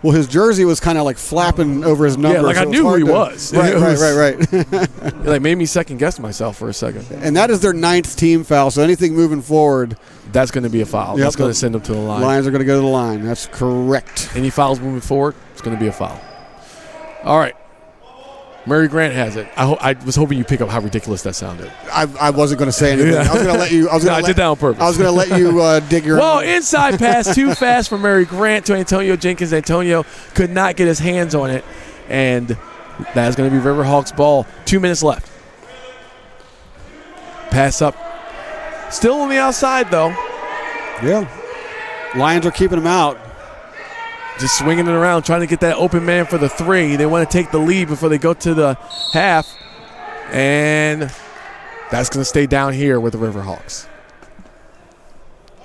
Well, his jersey was kind of like flapping over his number. Yeah, like so I knew who he was. Right. It like made me second guess myself for a second. And that is their 9th team foul, so anything moving forward. That's going to be a foul. Yep, That's going to send them to the line. Lions are going to go to the line. That's correct. Any fouls moving forward, it's going to be a foul. All right. Murray Grant has it. I was hoping you'd pick up how ridiculous that sounded. I wasn't going to say anything. Yeah. I was going to let you. I did that on purpose. I was going to let you dig your. Well, inside pass too fast from Murray Grant to Antonio Jenkins. Antonio could not get his hands on it, and that's going to be Riverhawks ball. 2 minutes left. Pass up. Still on the outside, though. Yeah. Lions are keeping him out. Just swinging it around, trying to get that open man for the 3. They want to take the lead before they go to the half. And that's going to stay down here with the Riverhawks.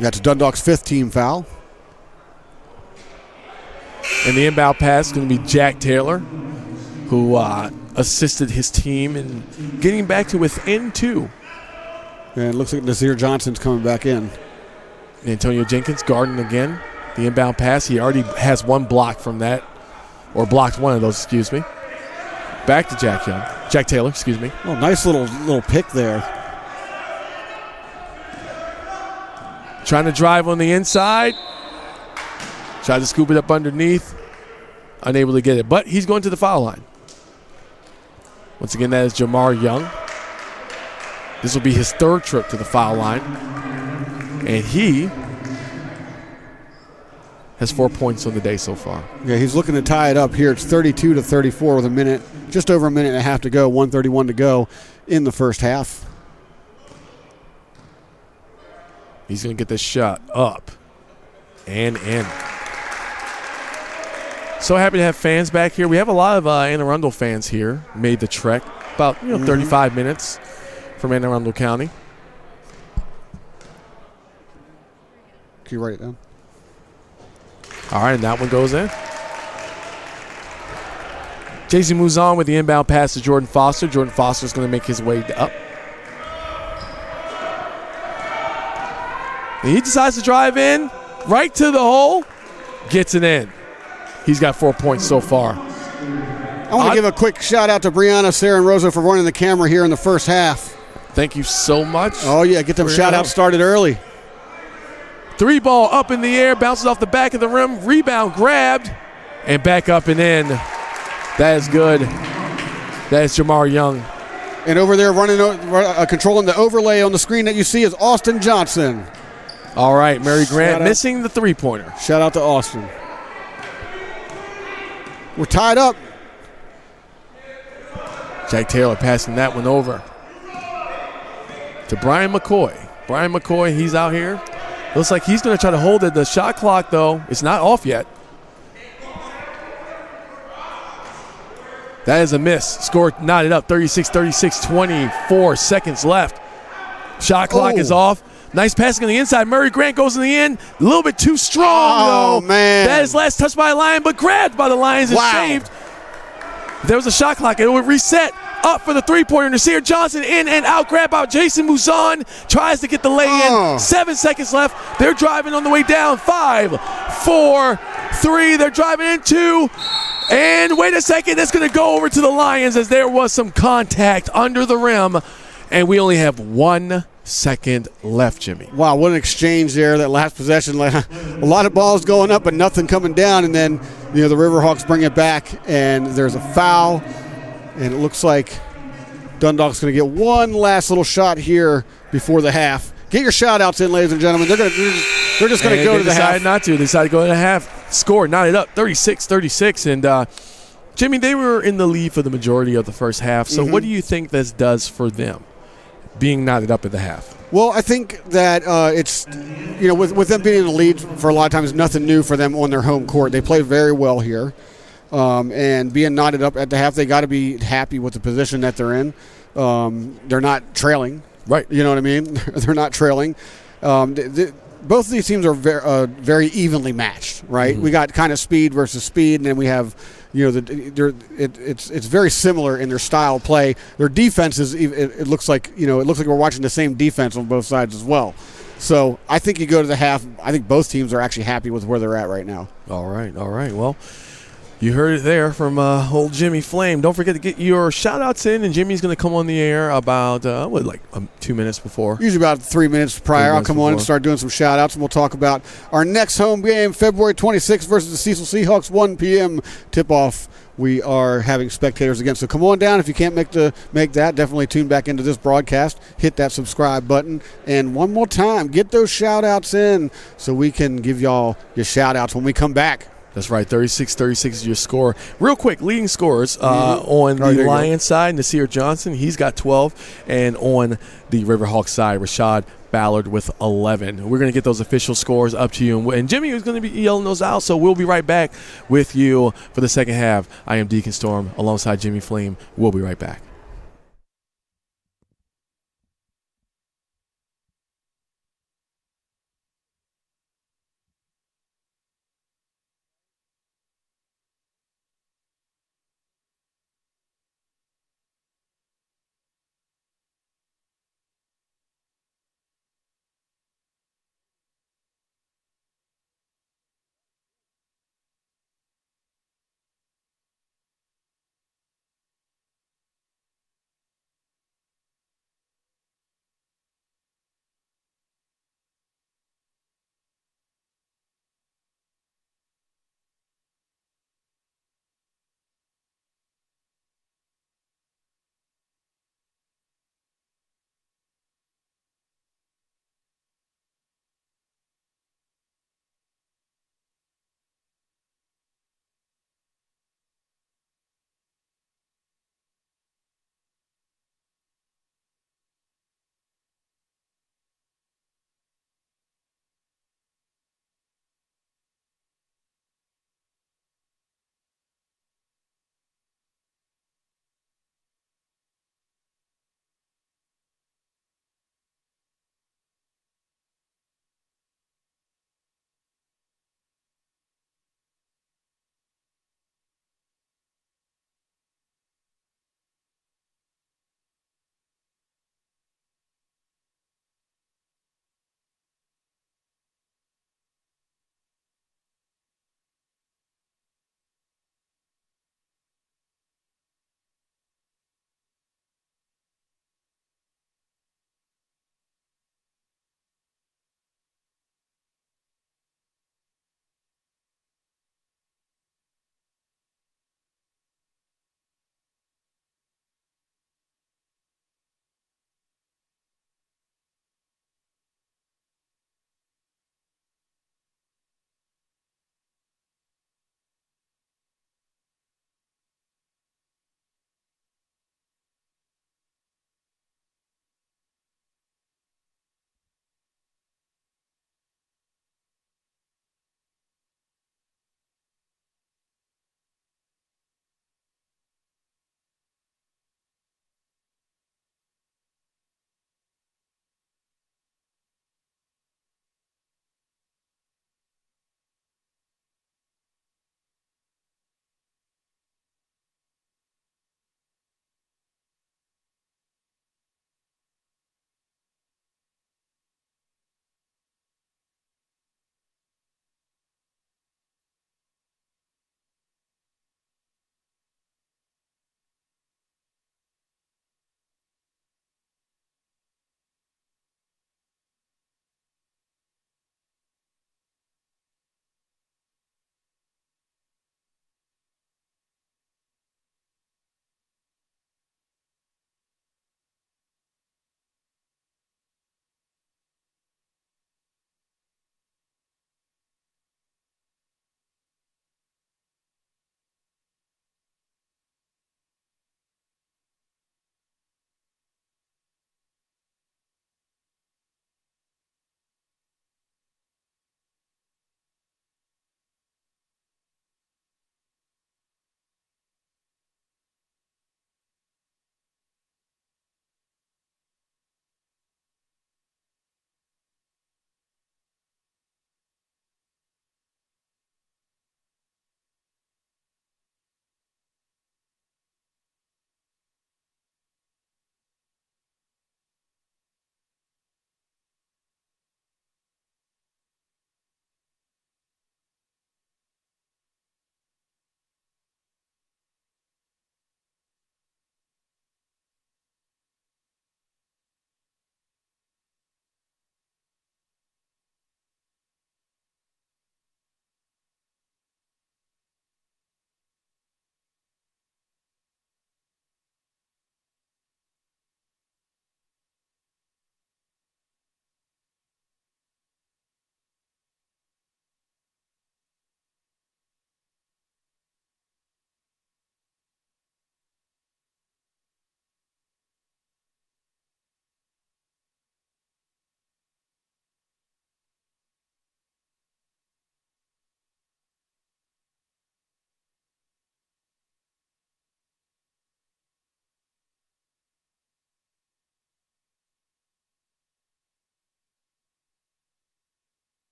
That's Dundalk's 5th team foul. And the inbound pass is going to be Jack Taylor, who assisted his team in getting back to within 2. And it looks like Nasir Johnson's coming back in. Antonio Jenkins guarding again. The inbound pass. He already has one block from that, or blocked one of those, excuse me. Back to Jack Taylor, excuse me. Oh, nice little pick there. Trying to drive on the inside. Tried to scoop it up underneath. Unable to get it, but he's going to the foul line. Once again, that is Jamar Young. This will be his third trip to the foul line. And he has 4 points on the day so far. Yeah, he's looking to tie it up here. It's 32-34 with just over a minute and a half to go, 1:31 to go in the first half. He's going to get this shot up and in. So happy to have fans back here. We have a lot of Anne Arundel fans here. Made the trek about 35 minutes from Anne Arundel County. Can you write it down? All right, and that one goes in. JC moves on with the inbound pass to Jordan Foster. Jordan Foster is going to make his way up. And he decides to drive in right to the hole. Gets it in. He's got 4 points so far. I want to give a quick shout out to Brianna, Sarah, and Rosa for running the camera here in the first half. Thank you so much. Oh, yeah, get them shout outs started early. 3 ball up in the air, bounces off the back of the rim, rebound grabbed, and back up and in. That is good. That is Jamar Young. And over there controlling the overlay on the screen that you see is Austin Johnson. All right, Mary Grant missing the three-pointer. Shout out to Austin. We're tied up. Jack Taylor passing that one over to Brian McCoy. Brian McCoy, he's out here. Looks like he's going to try to hold it. The shot clock, though, it's not off yet. That is a miss. Score knotted up, 36-36, 24 seconds left. Shot clock is off. Nice passing on the inside. Murray Grant goes in the end. A little bit too strong, though. Man. That is last touched by a Lion, but grabbed by the Lions and saved. If there was a shot clock, it would reset. Up for the three-pointer. Nasir Johnson in and out. Grab out. Jason Mouzon tries to get the lay-in. 7 seconds left. They're driving on the way down. 5, 4, 3. They're driving in 2. And wait a second. That's going to go over to the Lions as there was some contact under the rim. And we only have 1 second left, Jimmy. Wow, what an exchange there. That last possession. A lot of balls going up, but nothing coming down. And then, the Riverhawks bring it back, and there's a foul. And it looks like Dundalk's going to get one last little shot here before the half. Get your shout-outs in, ladies and gentlemen. They're just going to go to the half. They decided to go to the half. Score, knotted up, 36-36. And, Jimmy, they were in the lead for the majority of the first half. So what do you think this does for them, being knotted up at the half? Well, I think that it's, with them being in the lead for a lot of times, nothing new for them on their home court. They play very well here. And being knotted up at the half, they got to be happy with the position that they're in. They're not trailing. Right. You know what I mean? They're not trailing. Both of these teams are very evenly matched, right? We got kind of speed versus speed, and then we have, it's very similar in their style of play. Their defenses, it looks like we're watching the same defense on both sides as well. So I think you go to the half. I think both teams are actually happy with where they're at right now. All right. Well, you heard it there from old Jimmy Flame. Don't forget to get your shout-outs in, and Jimmy's going to come on the air about, 2 minutes before? Usually about 3 minutes prior. I'll come on and start doing some shout-outs, and we'll talk about our next home game, February 26th versus the Cecil Seahawks, 1 p.m. tip-off. We are having spectators again, so come on down. If you can't make that, definitely tune back into this broadcast. Hit that subscribe button, and one more time, get those shout-outs in so we can give y'all your shout-outs when we come back. That's right, 36-36 is your score. Real quick, leading scorers on the Lions side, Nasir Johnson, he's got 12. And on the Riverhawks side, Rashad Ballard with 11. We're going to get those official scores up to you. And Jimmy is going to be yelling those out, so we'll be right back with you for the second half. I am Deacon Storm alongside Jimmy Flame. We'll be right back.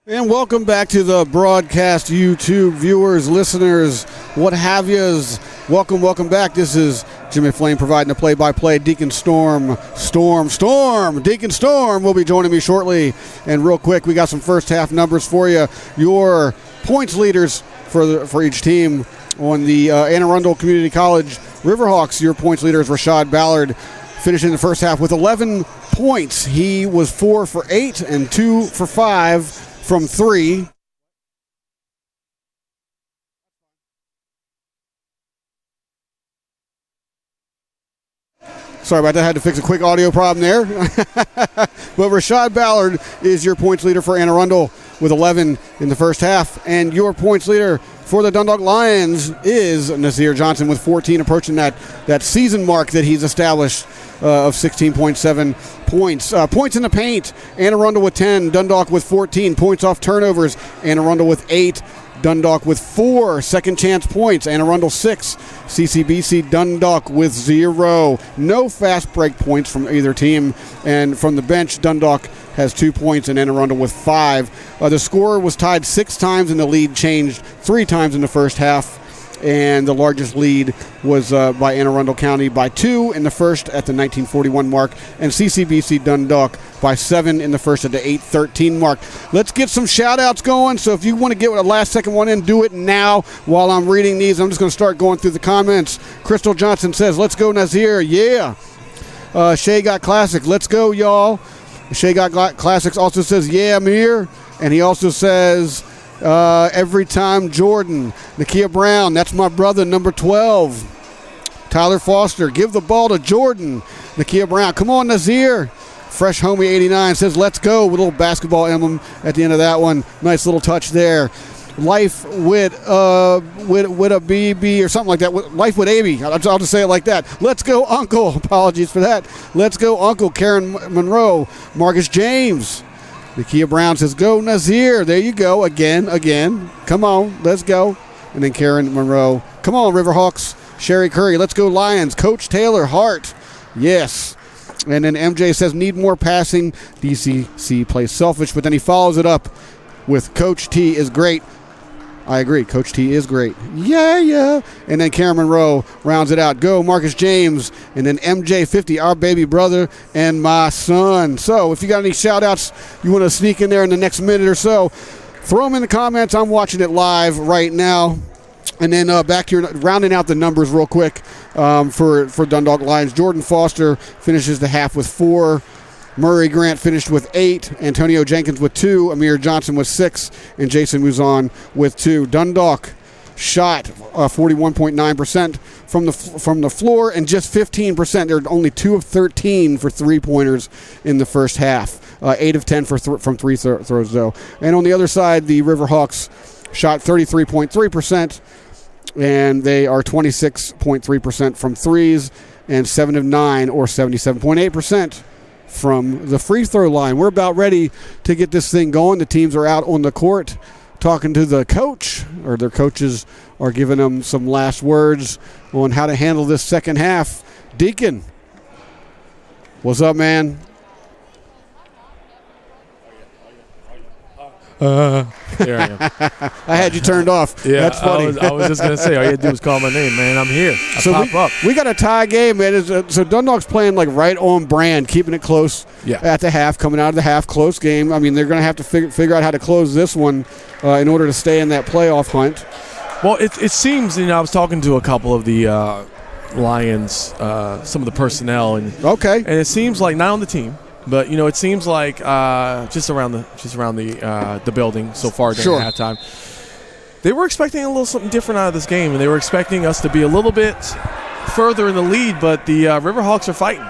And welcome back to the broadcast, YouTube viewers, listeners, what have yous. Welcome back. This is Jimmy Flame providing the play-by-play. Deacon Storm Deacon Storm will be joining me shortly. And real quick, we got some first half numbers for you. Your points leaders for each team on the Anne Arundel Community College Riverhawks. Your points leader is Rashad Ballard, finishing the first half with 11 points. He was 4 for 8 and 2 for 5 from 3. Sorry about that. I had to fix a quick audio problem there. But Rashad Ballard is your points leader for Anne Arundel with 11 in the first half. And your points leader for the Dundalk Lions is Nasir Johnson with 14, approaching that season mark that he's established of 16.7 points. Points in the paint, Anne Arundel with 10, Dundalk with 14. Points off turnovers, Anne Arundel with 8, Dundalk with 4. Second chance points, Anne Arundel 6, CCBC Dundalk with 0. No fast break points from either team. And from the bench, Dundalk has 2 points and Anne Arundel with 5. The score was tied 6 times and the lead changed 3 times in the first half. And the largest lead was by Anne Arundel County by 2 in the first at the 1941 mark, and CCBC Dundalk by 7 in the first at the 8:13 mark. Let's get some shout-outs going. So if you want to get a last-second one in, do it now while I'm reading these. I'm just going to start going through the comments. Crystal Johnson says, "Let's go, Nazir." Yeah. Shay Got Classic. Let's go, y'all. Shay Got Classics also says, "Yeah, Amir." And he also says, "Every time Jordan." Nakia Brown, that's my brother, number 12. Tyler Foster, "Give the ball to Jordan." Nakia Brown, "Come on, Nazir." Fresh Homie 89 says, "Let's go," with a little basketball emblem at the end of that one. Nice little touch there. Life with a BB or something like that. Life with AB. I'll just say it like that. Let's go, Uncle. Apologies for that. Let's go, Uncle. Karen Monroe. Marcus James. Nakia Brown says, "Go, Nazir." There you go. Again. Come on. Let's go. And then Karen Monroe. "Come on, Riverhawks." Sherry Curry. "Let's go, Lions." Coach Taylor Hart. Yes. And then MJ says, "Need more passing. DCC plays selfish." But then he follows it up with Coach T is great. I agree. Coach T is great. Yeah. And then Karen Monroe rounds it out. "Go, Marcus James." And then MJ50, "Our baby brother and my son." So if you got any shout-outs you want to sneak in there in the next minute or so, throw them in the comments. I'm watching it live right now. And then back here, rounding out the numbers real quick for Dundalk Lions. Jordan Foster finishes the half with 4. Murray Grant finished with 8, Antonio Jenkins with 2, Amir Johnson with 6, and Jason Muzon with 2. Dundalk shot 41.9% from the floor and just 15%. They're only 2 of 13 for three-pointers in the first half. 8 of 10 from free throws, though. And on the other side, the Riverhawks shot 33.3%, and they are 26.3% from threes and 7 of 9, or 77.8%. From the free throw line. We're about ready to get this thing going. The teams are out on the court talking to the coach, or their coaches are giving them some last words on how to handle this second half. Deacon, what's up, man? There I am. I had you turned off. Yeah, that's funny. I was just going to say, all you had to do was call my name, man. I'm here. Pop up. We got a tie game, man. So Dundalk's playing like right on brand, keeping it close at the half, coming out of the half, close game. I mean, they're going to have to figure out how to close this one in order to stay in that playoff hunt. Well, it seems, I was talking to a couple of the Lions, some of the personnel, and it seems like, not on the team, but it seems like just around the building so far during halftime, they were expecting a little something different out of this game, and they were expecting us to be a little bit further in the lead. But the Riverhawks are fighting.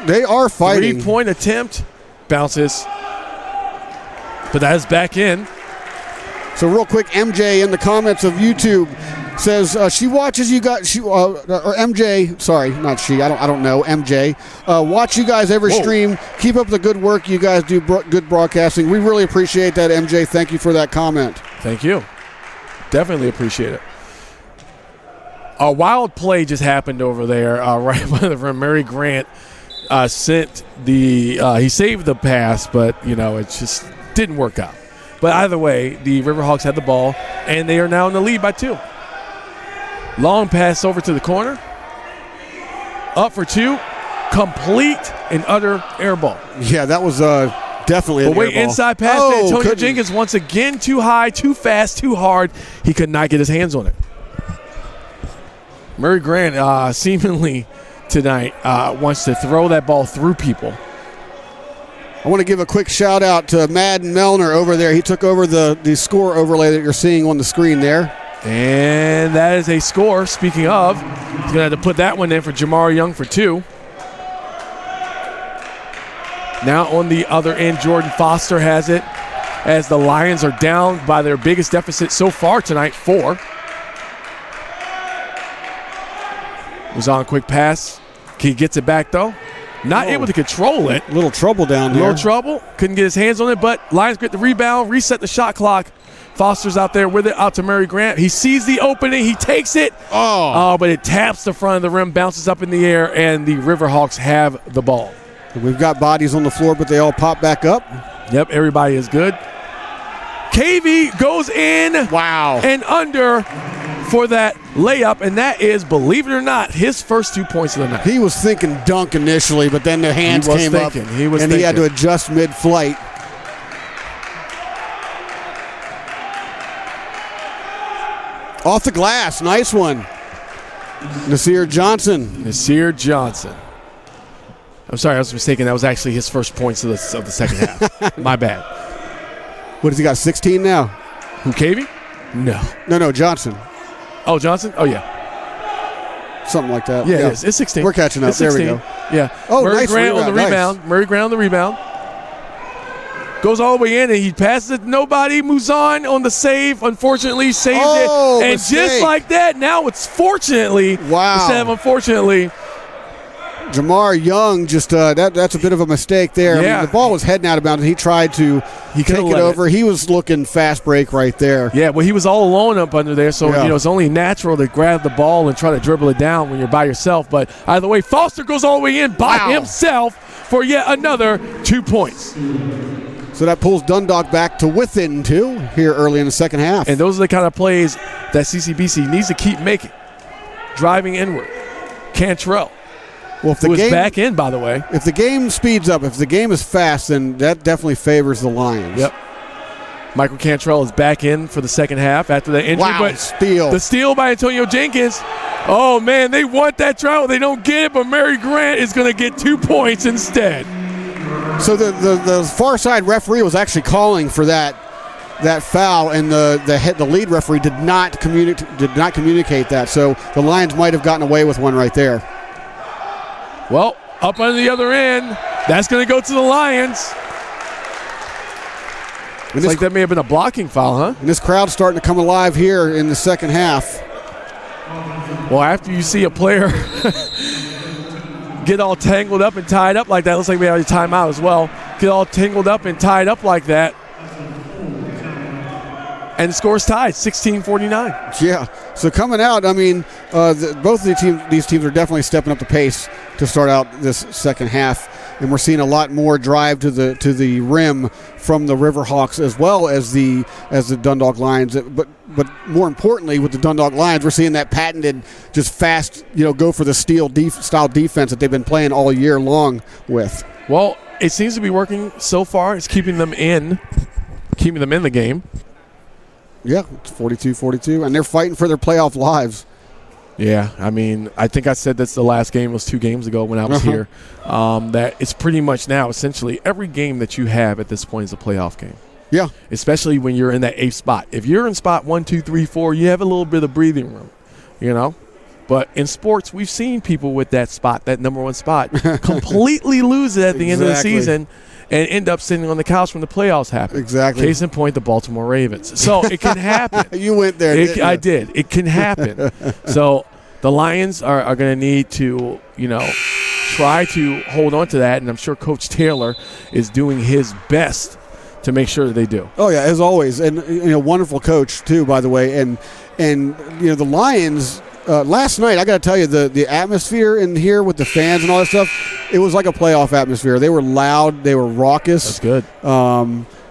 They are fighting. 3-point attempt, bounces, but that is back in. So real quick, MJ in the comments of YouTube says she watches you guys. Or MJ, sorry, not she. I don't know. MJ, watch you guys every stream. Keep up the good work. You guys do good broadcasting. We really appreciate that, MJ. Thank you for that comment. Thank you. Definitely appreciate it. A wild play just happened over there, right when Murray Grant sent he saved the pass, but it just didn't work out. But either way, the Riverhawks had the ball, and they are now in the lead by 2. Long pass over to the corner. Up for 2. Complete and utter air ball. Yeah, that was definitely an air ball. Inside pass to Antonio Jenkins once again. Too high, too fast, too hard. He could not get his hands on it. Murray Grant seemingly tonight wants to throw that ball through people. I want to give a quick shout out to Madden Melner over there. He took over the score overlay that you're seeing on the screen there. And that is a score. Speaking of, he's going to have to put that one in for Jamar Young for 2. Now on the other end, Jordan Foster has it as the Lions are down by their biggest deficit so far tonight, 4. Was on a quick pass. He gets it back though. Not able to control it. Little trouble down there. Little trouble. Couldn't get his hands on it, but Lions get the rebound, reset the shot clock. Foster's out there with it, out to Murray Grant. He sees the opening. He takes it. But it taps the front of the rim, bounces up in the air, and the Riverhawks have the ball. We've got bodies on the floor, but they all pop back up. Yep, everybody is good. KV goes in. Wow. And under for that layup, and that is, believe it or not, his first 2 points of the night. He was thinking dunk initially, but then the hands came up, and he had to adjust mid-flight. Off the glass, nice one. Nasir Johnson. I'm sorry, I was mistaken. That was actually his first points of the second half. My bad. What has he got, 16 now? Who, KV? No, Johnson. Oh, Johnson? Oh, yeah. Something like that. Yeah. It's 16. We're catching up. There we go. Yeah. Oh, Murray nice Grant rebound. on the rebound. Murray Grant on the rebound. Goes all the way in, and he passes it. Nobody moves on the save. Unfortunately, saved it. And mistake. just like that, now it's fortunately instead of unfortunately. Jamar Young just that's a bit of a mistake there. Yeah. I mean, the ball was heading out of bounds. He tried to take it over. He was looking fast break right there. Yeah, well, he was all alone up under there, so it's only natural to grab the ball and try to dribble it down when you're by yourself. But either way, Foster goes all the way in by himself for yet another 2 points. So that pulls Dundalk back to within 2 here early in the second half. And those are the kind of plays that CCBC needs to keep making. Driving inward. Cantrell. Well, if the game back in, by the way. If the game speeds up, if the game is fast, then that definitely favors the Lions. Yep. Michael Cantrell is back in for the second half after the injury. Wow, but steal. The steal by Antonio Jenkins. Oh, man, they want that travel. They don't get it, but Murray Grant is going to get 2 points instead. So the far side referee was actually calling for that foul, and the lead referee did not communicate that. So the Lions might have gotten away with one right there. Well, up on the other end, that's going to go to the Lions. It's like that may have been a blocking foul, huh? And this crowd's starting to come alive here in the second half. Well, after you see a player get all tangled up and tied up like that, looks like we have a timeout as well. Get all tangled up and tied up like that. And the score's tied, 16-49. Yeah. So coming out, I mean, both of these teams are definitely stepping up the pace to start out this second half, and we're seeing a lot more drive to the rim from the Riverhawks as well as the Dundalk Lions. But more importantly, with the Dundalk Lions, we're seeing that patented, just fast, go for the steal style defense that they've been playing all year long with. Well, it seems to be working so far. It's keeping them in the game. Yeah, it's 42-42, and they're fighting for their playoff lives. Yeah, I mean, I think I said this the last game was 2 games ago when I was here, that it's pretty much now essentially every game that you have at this point is a playoff game. Yeah. Especially when you're in that 8th spot. If you're in spot 1, 2, 3, 4, you have a little bit of breathing room, But in sports, we've seen people with that spot, that number 1 spot, completely lose it at the end of the season and end up sitting on the couch when the playoffs happen. Exactly. Case in point, the Baltimore Ravens. So it can happen. You went there, didn't you? I did. It can happen. So the Lions are going to need to, try to hold on to that, and I'm sure Coach Taylor is doing his best to make sure that they do. Oh, yeah, as always. And, wonderful coach, too, by the way. And the Lions – last night, I got to tell you, the atmosphere in here with the fans and all that stuff, it was like a playoff atmosphere. They were loud. They were raucous. That's good.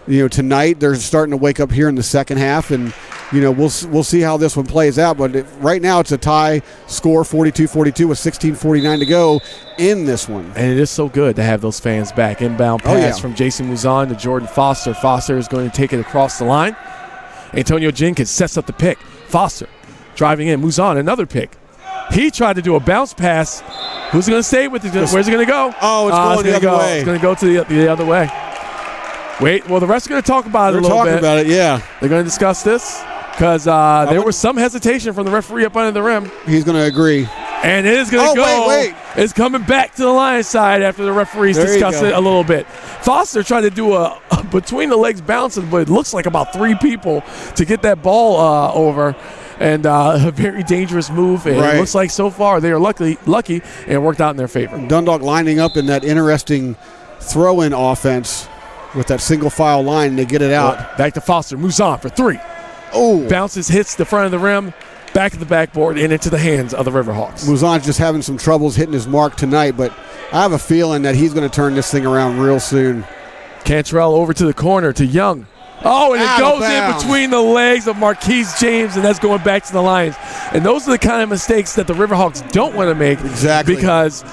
tonight they're starting to wake up here in the second half, and we'll see how this one plays out. But right now it's a tie score, 42-42 with 16:49 to go in this one. And it is so good to have those fans back. Inbound pass from Jason Muzan to Jordan Foster. Foster is going to take it across the line. Antonio Jenkins sets up the pick. Foster driving in. Muzan, another pick. He tried to do a bounce pass. Who's going to stay with it? Where's it going to go? Oh, it's going the other way. It's going to go to the other way. Wait, well, the rest are going to talk about it a little bit. They're talking about it, yeah. They're going to discuss this because there was some hesitation from the referee up under the rim. He's going to agree. And it is going to go. Wait. It's coming back to the Lions side after the referees discuss it a little bit. Foster tried to do a between the legs bouncing, but it looks like about 3 people to get that ball over. And a very dangerous move. And it looks like so far they are lucky, and it worked out in their favor. Dundalk lining up in that interesting throw-in offense with that single file line, and they get it out. Back to Foster. Moves on for 3. Oh. Bounces, hits the front of the rim, back of the backboard, and into the hands of the Riverhawks. Muzan's just having some troubles hitting his mark tonight, but I have a feeling that he's going to turn this thing around real soon. Cantrell over to the corner to Young. Oh, and it goes in between the legs of Marquise James, and that's going back to the Lions. And those are the kind of mistakes that the Riverhawks don't want to make. Exactly. Because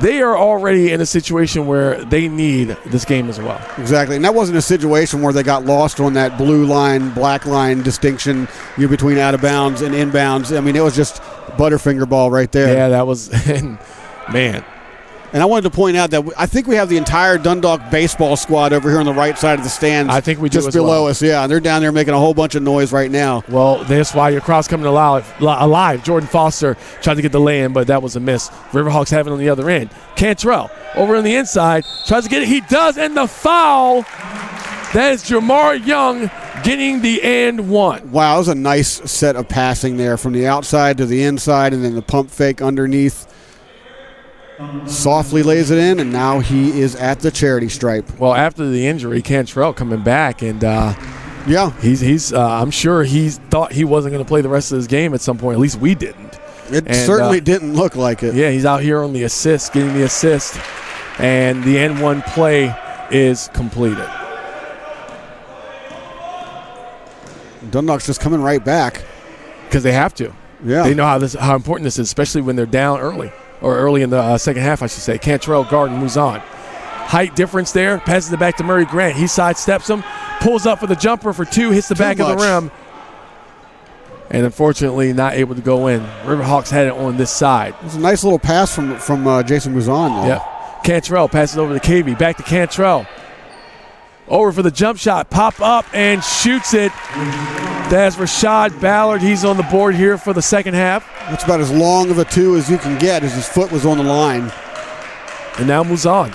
they are already in a situation where they need this game as well. Exactly. And that wasn't a situation where they got lost on that blue line, black line distinction between out of bounds and inbounds. I mean, it was just Butterfinger ball right there. Yeah, that was – man. And I wanted to point out that I think we have the entire Dundalk baseball squad over here on the right side of the stands. I think we do just as below well. us, yeah. And they're down there making a whole bunch of noise right now. Well, that's why your crowd's coming alive. Jordan Foster tried to get the lay-in, but that was a miss. Riverhawks have it on the other end. Cantrell over on the inside tries to get it. He does, and the foul. That is Jamar Young getting the and one. Wow, that was a nice set of passing there from the outside to the inside, and then the pump fake underneath. Softly lays it in, and now he is at the charity stripe. Well, after the injury, Cantrell coming back, and he's I'm sure he thought he wasn't going to play the rest of his game at some point. At least we didn't. It certainly didn't look like it. Yeah, he's out here on the assist, getting the assist, and the N1 play is completed. Dundalk's just coming right back because they have to. Yeah, they know how important this is, especially when they're down early. Or early in the second half, I should say. Cantrell, Garden moves on. Height difference there. Passes it back to Murray Grant. He sidesteps him. Pulls up for the jumper for 2. Hits the back of the rim. And unfortunately, not able to go in. Riverhawks had it on this side. It was a nice little pass from Jason Muzan. Yeah. Cantrell passes over to KV. Back to Cantrell. Over for the jump shot. Pop up and shoots it. That's Rashad Ballard. He's on the board here for the second half. That's about as long of a 2 as you can get, as his foot was on the line. And now moves on.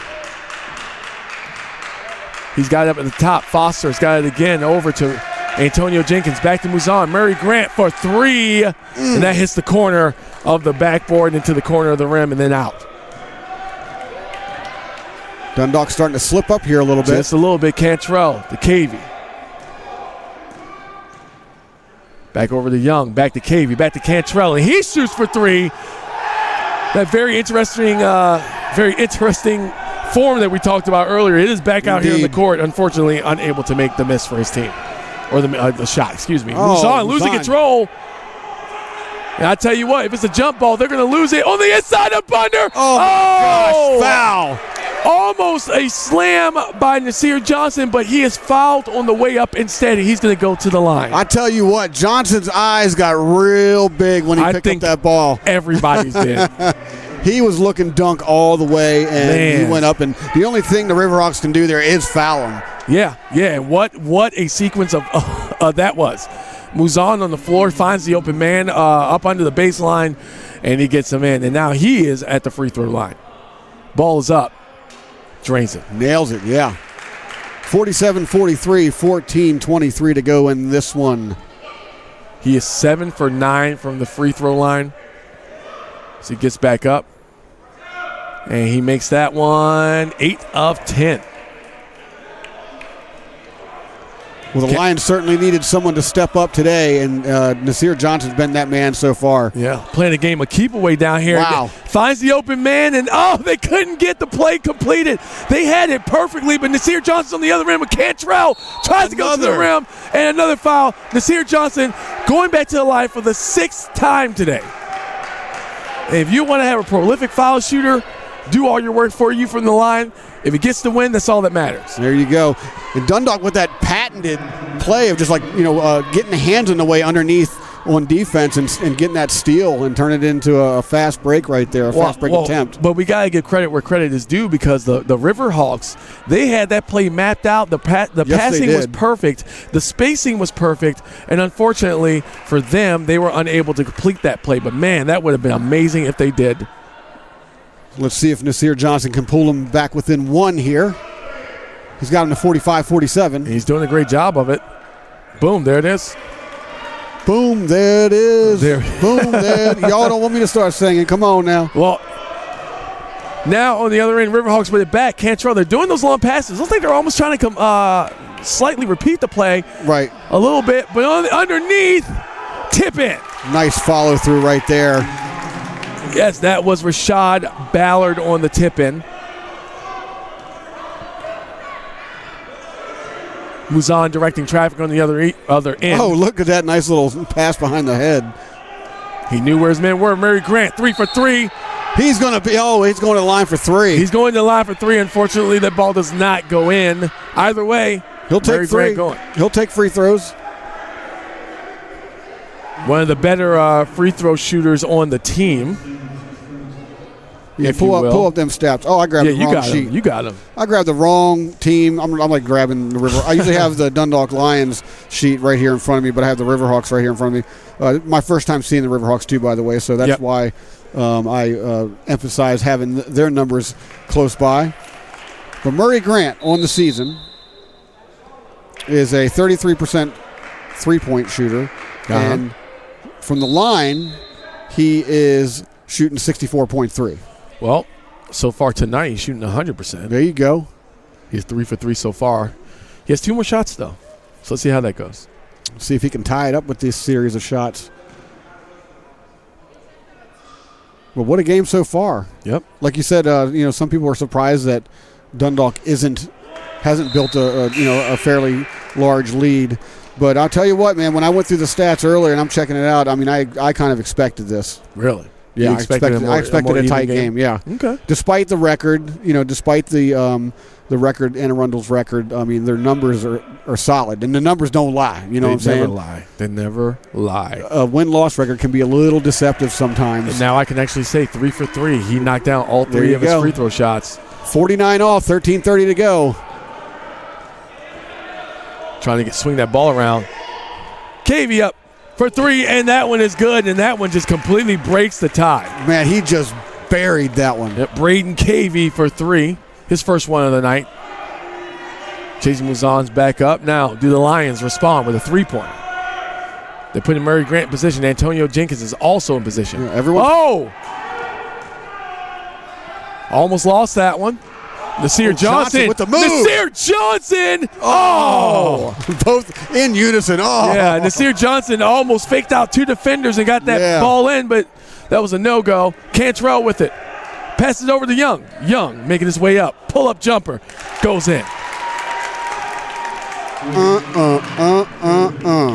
He's got it up at the top. Foster's got it again over to Antonio Jenkins. Back to Muzan. Murray Grant for 3. And that hits the corner of the backboard into the corner of the rim and then out. Dundalk starting to slip up here a little bit. Just a little bit. Cantrell to KV. Back over to Young. Back to KV. Back to Cantrell. And he shoots for 3. That very interesting form that we talked about earlier. It is back out here in the court. Unfortunately, unable to make the miss for his team. Or the shot, excuse me. Muzan losing control. And I tell you what, if it's a jump ball, they're going to lose it on the inside of Bunder. Oh, my gosh. Foul. Almost a slam by Nasir Johnson, but he is fouled on the way up instead, and he's going to go to the line. I tell you what, Johnson's eyes got real big when he picked up that ball. Everybody's did. He was looking dunk all the way, and he went up. And the only thing the Riverhawks can do there is foul him. Yeah. And what a sequence of that was. Muzan on the floor finds the open man up under the baseline, and he gets him in. And now he is at the free throw line. Ball is up. Drains it. Nails it, yeah. 47-43, 14-23 to go in this one. He is 7 for 9 from the free throw line. So he gets back up. And he makes that one 8 of 10. Well, the Lions certainly needed someone to step up today, and Nasir Johnson's been that man so far. Yeah, playing a game of keep away down here. Wow. Finds the open man, and they couldn't get the play completed. They had it perfectly, but Nasir Johnson on the other end with Cantrell tries to go to the rim, and another foul. Nasir Johnson going back to the line for the 6th time today. And if you want to have a prolific foul shooter, do all your work for you from the line. If it gets the win, that's all that matters. There you go. And Dundalk with that patented play of just getting the hands in the way underneath on defense and getting that steal and turn it into a fast break right there, fast break attempt. But we got to give credit where credit is due, because the Riverhawks, they had that play mapped out. The passing was perfect. The spacing was perfect. And unfortunately for them, they were unable to complete that play. But, man, that would have been amazing if they did. Let's see if Nasir Johnson can pull him back within one here. He's got him to 45-47. He's doing a great job of it. Boom, there it is. Boom, there it is. Boom, there. Y'all don't want me to start singing. Come on now. Well, now on the other end, Riverhawks with it back. Cantrell, they're doing those long passes. Looks like they're almost trying to slightly repeat the play. Right. A little bit, but underneath, tip in. Nice follow through right there. Yes, that was Rashad Ballard on the tip-in. Muzan directing traffic on the other end. Oh, look at that nice little pass behind the head. He knew where his men were. Murray Grant, 3 for 3. He's going to the line for 3. He's going to the line for 3. Unfortunately, that ball does not go in. Either way, he'll take Murray 3. Grant going. He'll take free throws. One of the better free throw shooters on the team. Yeah, pull up them stats. Oh, I grabbed the wrong sheet. You got him. I grabbed the wrong team. I'm like grabbing the River. I usually have the Dundalk Lions sheet right here in front of me, but I have the Riverhawks right here in front of me. My first time seeing the Riverhawks too, by the way, so that's why I emphasize having their numbers close by. But Murray Grant on the season is a 33% three-point shooter, and from the line, he is shooting 64.3. Well, so far tonight, he's shooting 100%. There you go. He's 3 for 3 so far. He has 2 more shots, though. So let's see how that goes. See if he can tie it up with this series of shots. Well, what a game so far. Yep. Like you said, some people are surprised that Dundalk hasn't built a fairly large lead. But I'll tell you what, man, when I went through the stats earlier and I'm checking it out, I mean, I kind of expected this. Really? Yeah, I expected a tight game. Yeah. Okay. Despite the record, despite the record, Anne Arundel's record, I mean, their numbers are solid, and the numbers don't lie. You know what I'm saying? They never lie. A win-loss record can be a little deceptive sometimes. And now I can actually say 3 for 3. He knocked down all 3 of his free throw shots. 49 off, 13:30 to go. Trying to swing that ball around. Cavey up for 3, and that one is good, and that one just completely breaks the tie. Man, he just buried that one. Yep, Braden Cavey for 3, his first one of the night. Jason Muzan's back up. Now, do the Lions respond with a 3-pointer? They put in Murray Grant in position. Antonio Jenkins is also in position. Yeah, everyone. Oh! Almost lost that one. Nasir Johnson with the move. Nasir Johnson. Oh. Both in unison. Oh. Yeah, Nasir Johnson almost faked out 2 defenders and got that ball in, but that was a no-go. Cantrell with it. Passes over to Young. Young making his way up. Pull-up jumper. Goes in.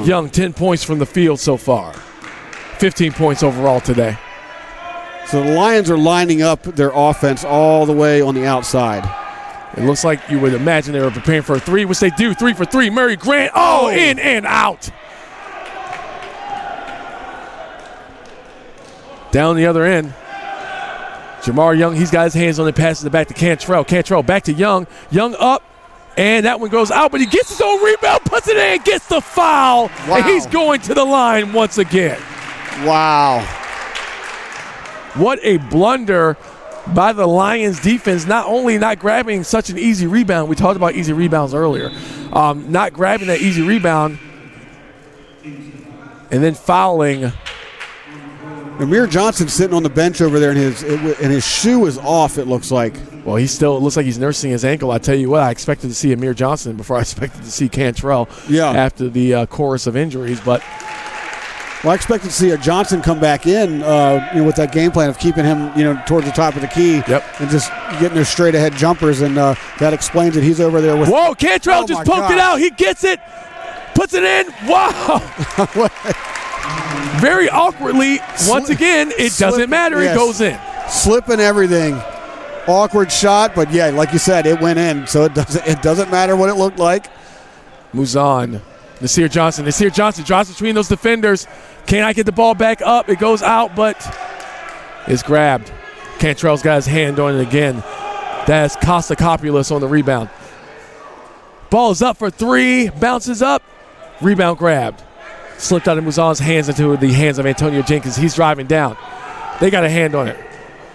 Young, 10 points from the field so far. 15 points overall today. So the Lions are lining up their offense all the way on the outside. It looks like you would imagine they were preparing for a 3, which they do. 3 for 3. Murray Grant. Oh, in and out. Down the other end. Jamar Young, he's got his hands on it, passes it back to Cantrell. Cantrell back to Young. Young up, and that one goes out, but he gets his own rebound, puts it in, gets the foul, and he's going to the line once again. Wow. What a blunder by the Lions defense, not only not grabbing such an easy rebound, we talked about easy rebounds earlier, not grabbing that easy rebound and then fouling. Amir Johnson sitting on the bench over there, and his shoe is off, it looks like. Well, he still looks like he's nursing his ankle. I tell you what, I expected to see Amir Johnson before I expected to see Cantrell after the chorus of injuries. But I expected to see a Johnson come back in with that game plan of keeping him towards the top of the key and just getting those straight ahead jumpers, and that explains it. He's over there with. Whoa! Cantrell just poked it out. He gets it, puts it in. Wow! Very awkwardly. Once again, it doesn't matter. It goes in. Slipping everything. Awkward shot, but yeah, like you said, it went in, so it doesn't matter what it looked like. Muzan. Nasir Johnson drops between those defenders. Cannot get the ball back up. It goes out, but it's grabbed. Cantrell's got his hand on it again. That's Costacopoulos on the rebound. Ball is up for three. Bounces up. Rebound grabbed. Slipped out of Muzan's hands into the hands of Antonio Jenkins. He's driving down. They got a hand on it.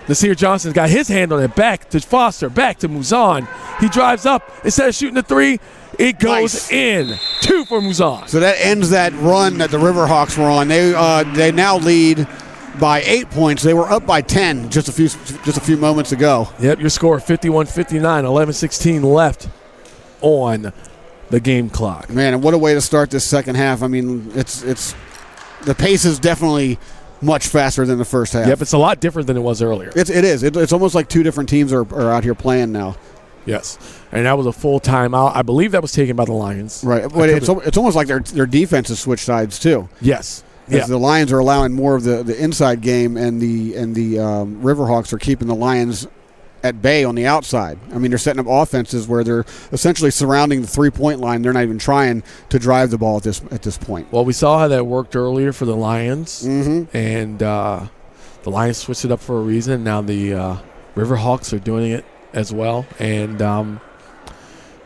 Nasir Johnson's got his hand on it. Back to Foster. Back to Muzan. He drives up. Instead of shooting the three, it goes in. 2 for Muzan. So that ends that run that the Riverhawks were on. They now lead by 8 points. They were up by 10 just a few moments ago. Yep, your score 51-59, 11-16 left on the game clock. Man, and what a way to start this second half. I mean, it's the pace is definitely much faster than the first half. Yep, it's a lot different than it was earlier. It is. It's almost like two different teams are out here playing now. Yes, and that was a full timeout. I believe that was taken by the Lions. Right, but it's almost like their defense has switched sides too. Yes, because the Lions are allowing more of the inside game, and the Riverhawks are keeping the Lions at bay on the outside. I mean, they're setting up offenses where they're essentially surrounding the 3-point line. They're not even trying to drive the ball at this point. Well, we saw how that worked earlier for the Lions, and the Lions switched it up for a reason. Now the Riverhawks are doing it as well, and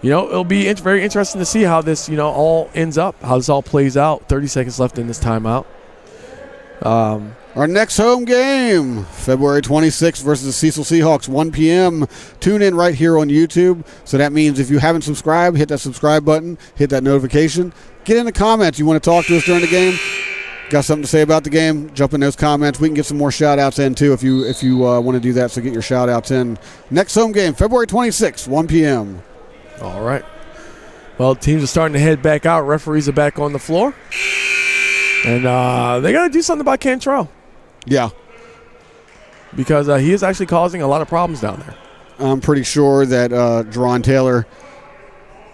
it'll be very interesting to see how this all ends up, how this all plays out. 30 seconds left in this timeout. Our next home game, February 26th versus the Cecil Seahawks, 1 p.m. Tune in right here on YouTube. So that means if you haven't subscribed, hit that subscribe button, hit that notification. Get in the comments. You want to talk to us during the game? Got something to say about the game? Jump in those comments. We can get some more shout-outs in, too, if you want to do that. So get your shout-outs in. Next home game, February 26th, 1 p.m. All right. Well, teams are starting to head back out. Referees are back on the floor. And they got to do something about Cantrell. Yeah. Because he is actually causing a lot of problems down there. I'm pretty sure that Deron Taylor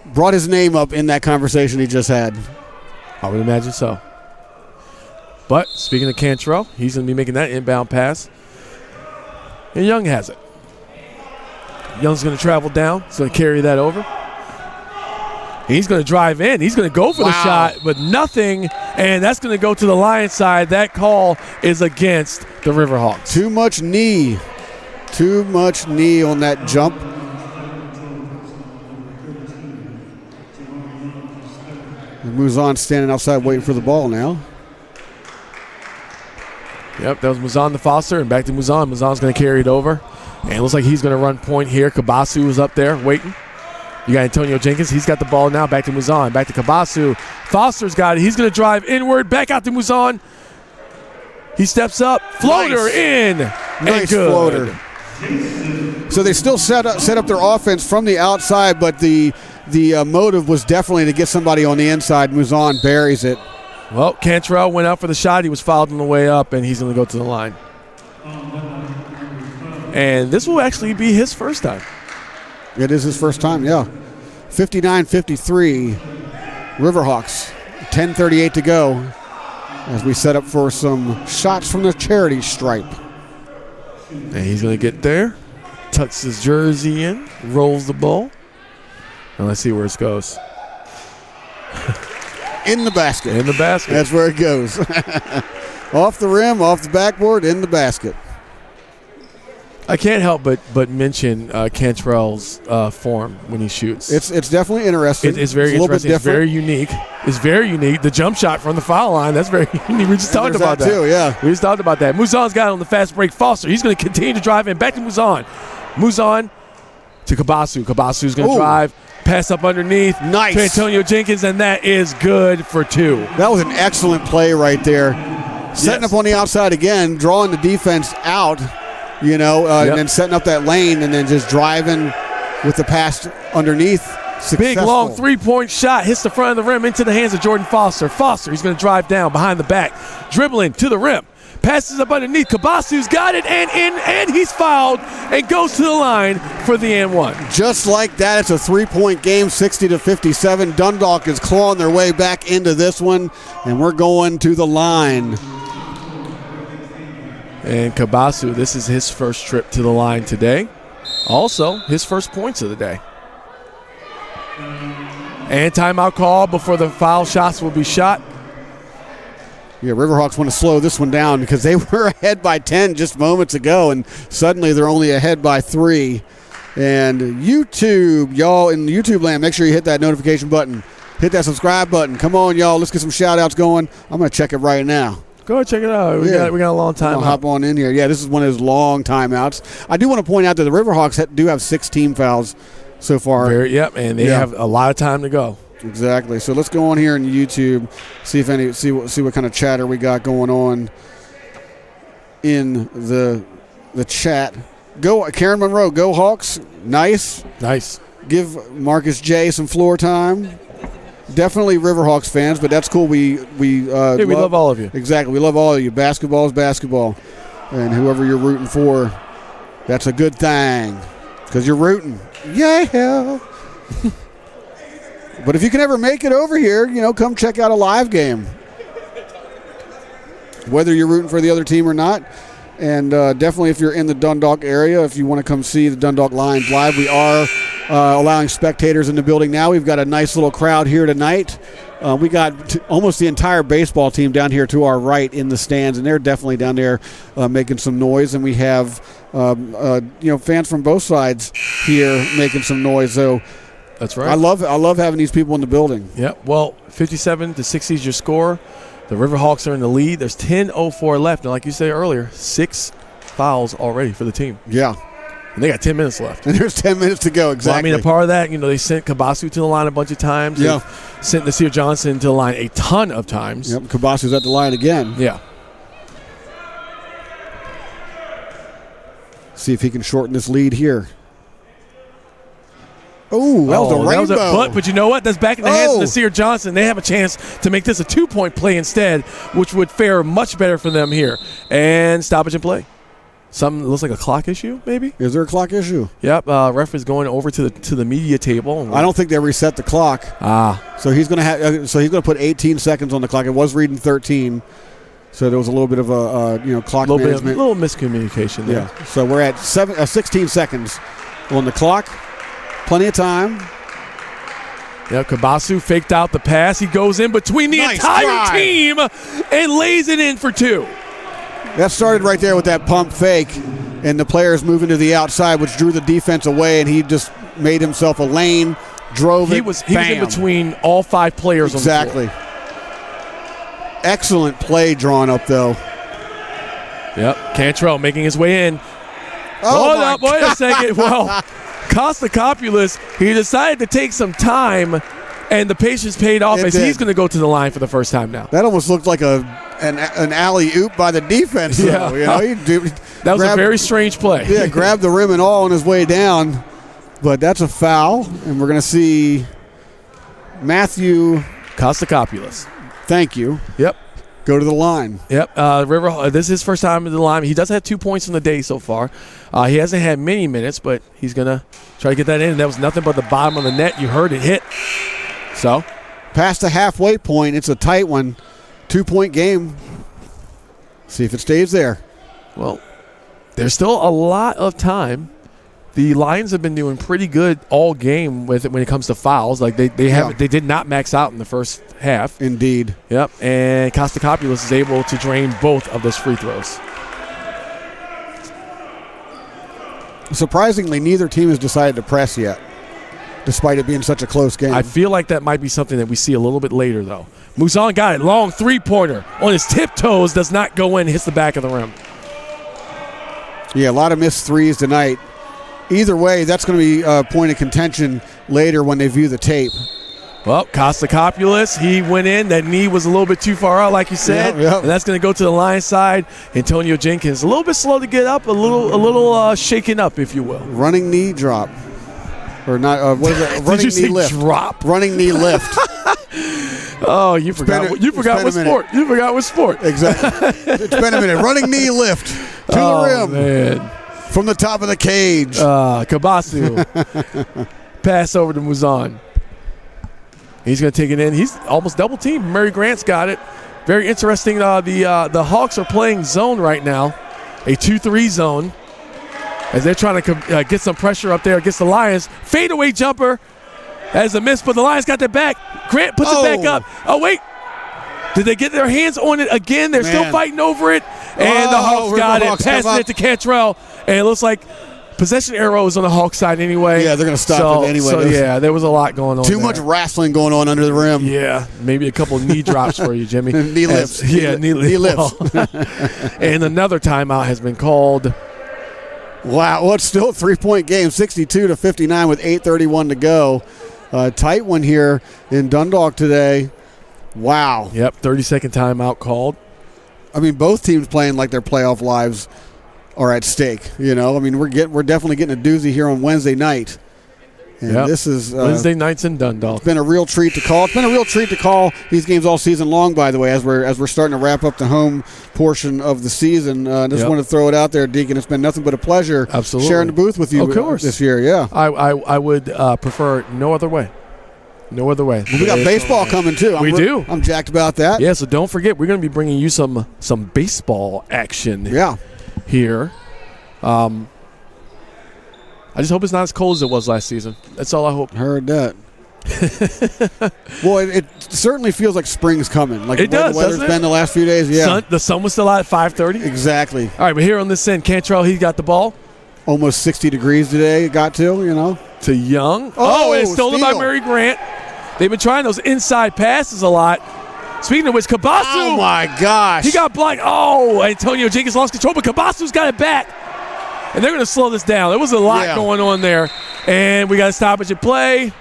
brought his name up in that conversation he just had. I would imagine so. But speaking of Cantrell, he's going to be making that inbound pass. And Young has it. Young's going to travel down. He's going to carry that over. He's going to drive in. He's going to go for the shot, but nothing. And that's going to go to the Lions side. That call is against the Riverhawks. Too much knee. Too much knee on that jump. And Muzan standing outside waiting for the ball now. Yep, that was Muzan to Foster, and back to Muzan. Muzan's going to carry it over. And it looks like he's going to run point here. Kabasu is up there waiting. You got Antonio Jenkins. He's got the ball now. Back to Muzan. Back to Kabasu. Foster's got it. He's going to drive inward. Back out to Muzan. He steps up. Floater in. Nice floater. So they still set up their offense from the outside, but the motive was definitely to get somebody on the inside. Muzan buries it. Well, Cantrell went out for the shot. He was fouled on the way up, and he's going to go to the line. And this will actually be his first time. It is his first time, yeah. 59-53, Riverhawks. 10:38 to go as we set up for some shots from the charity stripe. And he's going to get there, tucks his jersey in, rolls the ball. And let's see where it goes. In the basket. In the basket. That's where it goes. Off the rim, off the backboard, in the basket. I can't help but mention Cantrell's form when he shoots. It's definitely interesting. It's very interesting. It's very unique. It's very unique. The jump shot from the foul line, that's very unique. We just talked about that. Too, yeah. We just talked about that. Muzan's got it on the fast break. Foster, he's going to continue to drive in. Back to Muzan. Muzan to Kabasu. Kabasu's going to drive. Pass up underneath. Nice. To Antonio Jenkins, and that is good for 2. That was an excellent play right there. Setting up on the outside again, drawing the defense out. and then setting up that lane and then just driving with the pass underneath. Successful. Big, long three-point shot hits the front of the rim into the hands of Jordan Foster. Foster, he's going to drive down behind the back, dribbling to the rim. Passes up underneath. Kabasu's got it and he's fouled and goes to the line for the and one. Just like that, it's a three-point game, 60-57. Dundalk is clawing their way back into this one, and we're going to the line. And Kabasu, this is his first trip to the line today. Also, his first points of the day. And timeout call before the foul shots will be shot. Yeah, Riverhawks want to slow this one down because they were ahead by 10 just moments ago, and suddenly they're only ahead by 3. And YouTube, y'all in YouTube land, make sure you hit that notification button. Hit that subscribe button. Come on, y'all. Let's get some shout-outs going. I'm going to check it right now. Go ahead, check it out. We got a long time. I'll hop on in here. Yeah, this is one of those long timeouts. I do want to point out that the Riverhawks do have 6 team fouls so far. And they have a lot of time to go. Exactly. So let's go on here on YouTube, see what kind of chatter we got going on in the chat. Go Karen Monroe, go Hawks. Nice. Give Marcus J some floor time. Definitely Riverhawks fans, but that's cool. We love all of you. Exactly. We love all of you. Basketball is basketball. And whoever you're rooting for, that's a good thing. Because you're rooting. Yeah. But if you can ever make it over here, come check out a live game. Whether you're rooting for the other team or not. And definitely if you're in the Dundalk area, if you want to come see the Dundalk Lions live, we are allowing spectators in the building now. We've got a nice little crowd here tonight. We got almost the entire baseball team down here to our right in the stands, and they're definitely down there making some noise. And we have fans from both sides here making some noise. So that's right. I love having these people in the building. Yeah. Well, 57-60 is your score. The Riverhawks are in the lead. There's 10:04 left, and like you said earlier, 6 fouls already for the team. Yeah. And they got 10 minutes left. And there's 10 minutes to go, exactly. Well, a part of that, they sent Kabasu to the line a bunch of times. Yeah. They've sent Nasir Johnson to the line a ton of times. Yep, Kabasu's at the line again. Yeah. See if he can shorten this lead here. Oh, that was a rainbow. But you know what? That's back in the hands of Nasir Johnson. They have a chance to make this a 2-point play instead, which would fare much better for them here. And stoppage and play. Something looks like a clock issue, maybe? Is there a clock issue? Yep. Ref is going over to the media table. I don't think they reset the clock. So he's going to put 18 seconds on the clock. It was reading 13. So there was a little bit of a clock management. A little miscommunication there. Yeah. So we're at 16 seconds on the clock. Plenty of time. Yeah, Kabasu faked out the pass. He goes in between the entire team and lays it in for 2. That started right there with that pump fake, and the players moving to the outside, which drew the defense away, and he just made himself a lane, drove it. He was in between all 5 players on the floor. Exactly. Excellent play drawn up, though. Yep, Cantrell making his way in. Hold up, wait a second. Well, Costacopoulos, he decided to take some time, and the patience paid off as he's going to go to the line for the first time now. That almost looked like an alley-oop by the defense. Yeah. That was a very strange play. Yeah, grabbed the rim and all on his way down. But that's a foul, and we're going to see Matthew Costacopoulos. Thank you. Yep. Go to the line. Yep. This is his first time in the line. He does have 2 points in the day so far. He hasn't had many minutes, but he's going to try to get that in. That was nothing but the bottom of the net. You heard it hit. So, past the halfway point. It's a tight one. 2-point game. See if it stays there. Well, there's still a lot of time. The Lions have been doing pretty good all game with it when it comes to fouls. Like they did not max out in the first half. Indeed. Yep. And Costacopoulos is able to drain both of those free throws. Surprisingly, neither team has decided to press yet, despite it being such a close game. I feel like that might be something that we see a little bit later, though. Mouzon got it. Long three-pointer on his tiptoes. Does not go in. Hits the back of the rim. Yeah, a lot of missed threes tonight. Either way, that's going to be a point of contention later when they view the tape. Well, Kostakopoulos, he went in. That knee was a little bit too far out, like you said. Yep. And that's going to go to the Lions side. Antonio Jenkins, a little bit slow to get up, a little shaken up, if you will. Running knee drop. Or not, what is it? Did you say lift. drop? Running knee lift. Oh, you forgot what sport. You forgot what sport. Exactly. It's been a minute. Running knee lift to the rim. Man. From the top of the cage. Kabasu. Pass over to Muzan. He's going to take it in. He's almost double teamed. Murray Grant's got it. Very interesting. The Hawks are playing zone right now, a 2-3 zone, as they're trying to get some pressure up there against the Lions. Fadeaway jumper as a miss, but the Lions got that back. Grant puts it back up. Oh, wait. Did they get their hands on it again? They're still fighting over it. And the Hawks got it. Passing it to Cantrell. And it looks like possession arrow is on the Hawks side anyway. Yeah, they're going to stop it anyway. So, yeah, there was a lot going on. Too much wrestling going on under the rim. Yeah, maybe a couple knee drops for you, Jimmy. Knee lifts. Knee lifts. And another timeout has been called. Wow, well, it's still a 3-point game, 62-59 with 8:31 to go. Tight one here in Dundalk today. Wow. Yep, 30-second timeout called. I mean, both teams playing like their playoff lives are at stake. You know, I mean, we're definitely getting a doozy here on Wednesday night. And this is Wednesday nights in Dundalk. It's been a real treat to call. It's been a real treat to call these games all season long, by the way, as we're starting to wrap up the home portion of the season. Just want to throw it out there, Deacon. It's been nothing but a pleasure sharing the booth with you this year. Yeah, I would prefer no other way. No other way. We got baseball coming too. I'm jacked about that. Yeah, so don't forget, we're going to be bringing you some baseball action. Here. I just hope it's not as cold as it was last season. That's all I hope. Heard that. Well, it certainly feels like spring's coming. Like it does, the weather's been the last few days. Yeah, the sun was still out at 5:30. Exactly. All right, but here on this end, Cantrell, he got the ball. Almost 60 degrees today. It got to to Young. And it's stolen by Murray Grant. They've been trying those inside passes a lot. Speaking of which, Kabasu. Oh my gosh. He got blocked. Oh, Antonio Jenkins lost control, but Kabasu's got it back. And they're going to slow this down. There was a lot going on there. And we got a stoppage at play.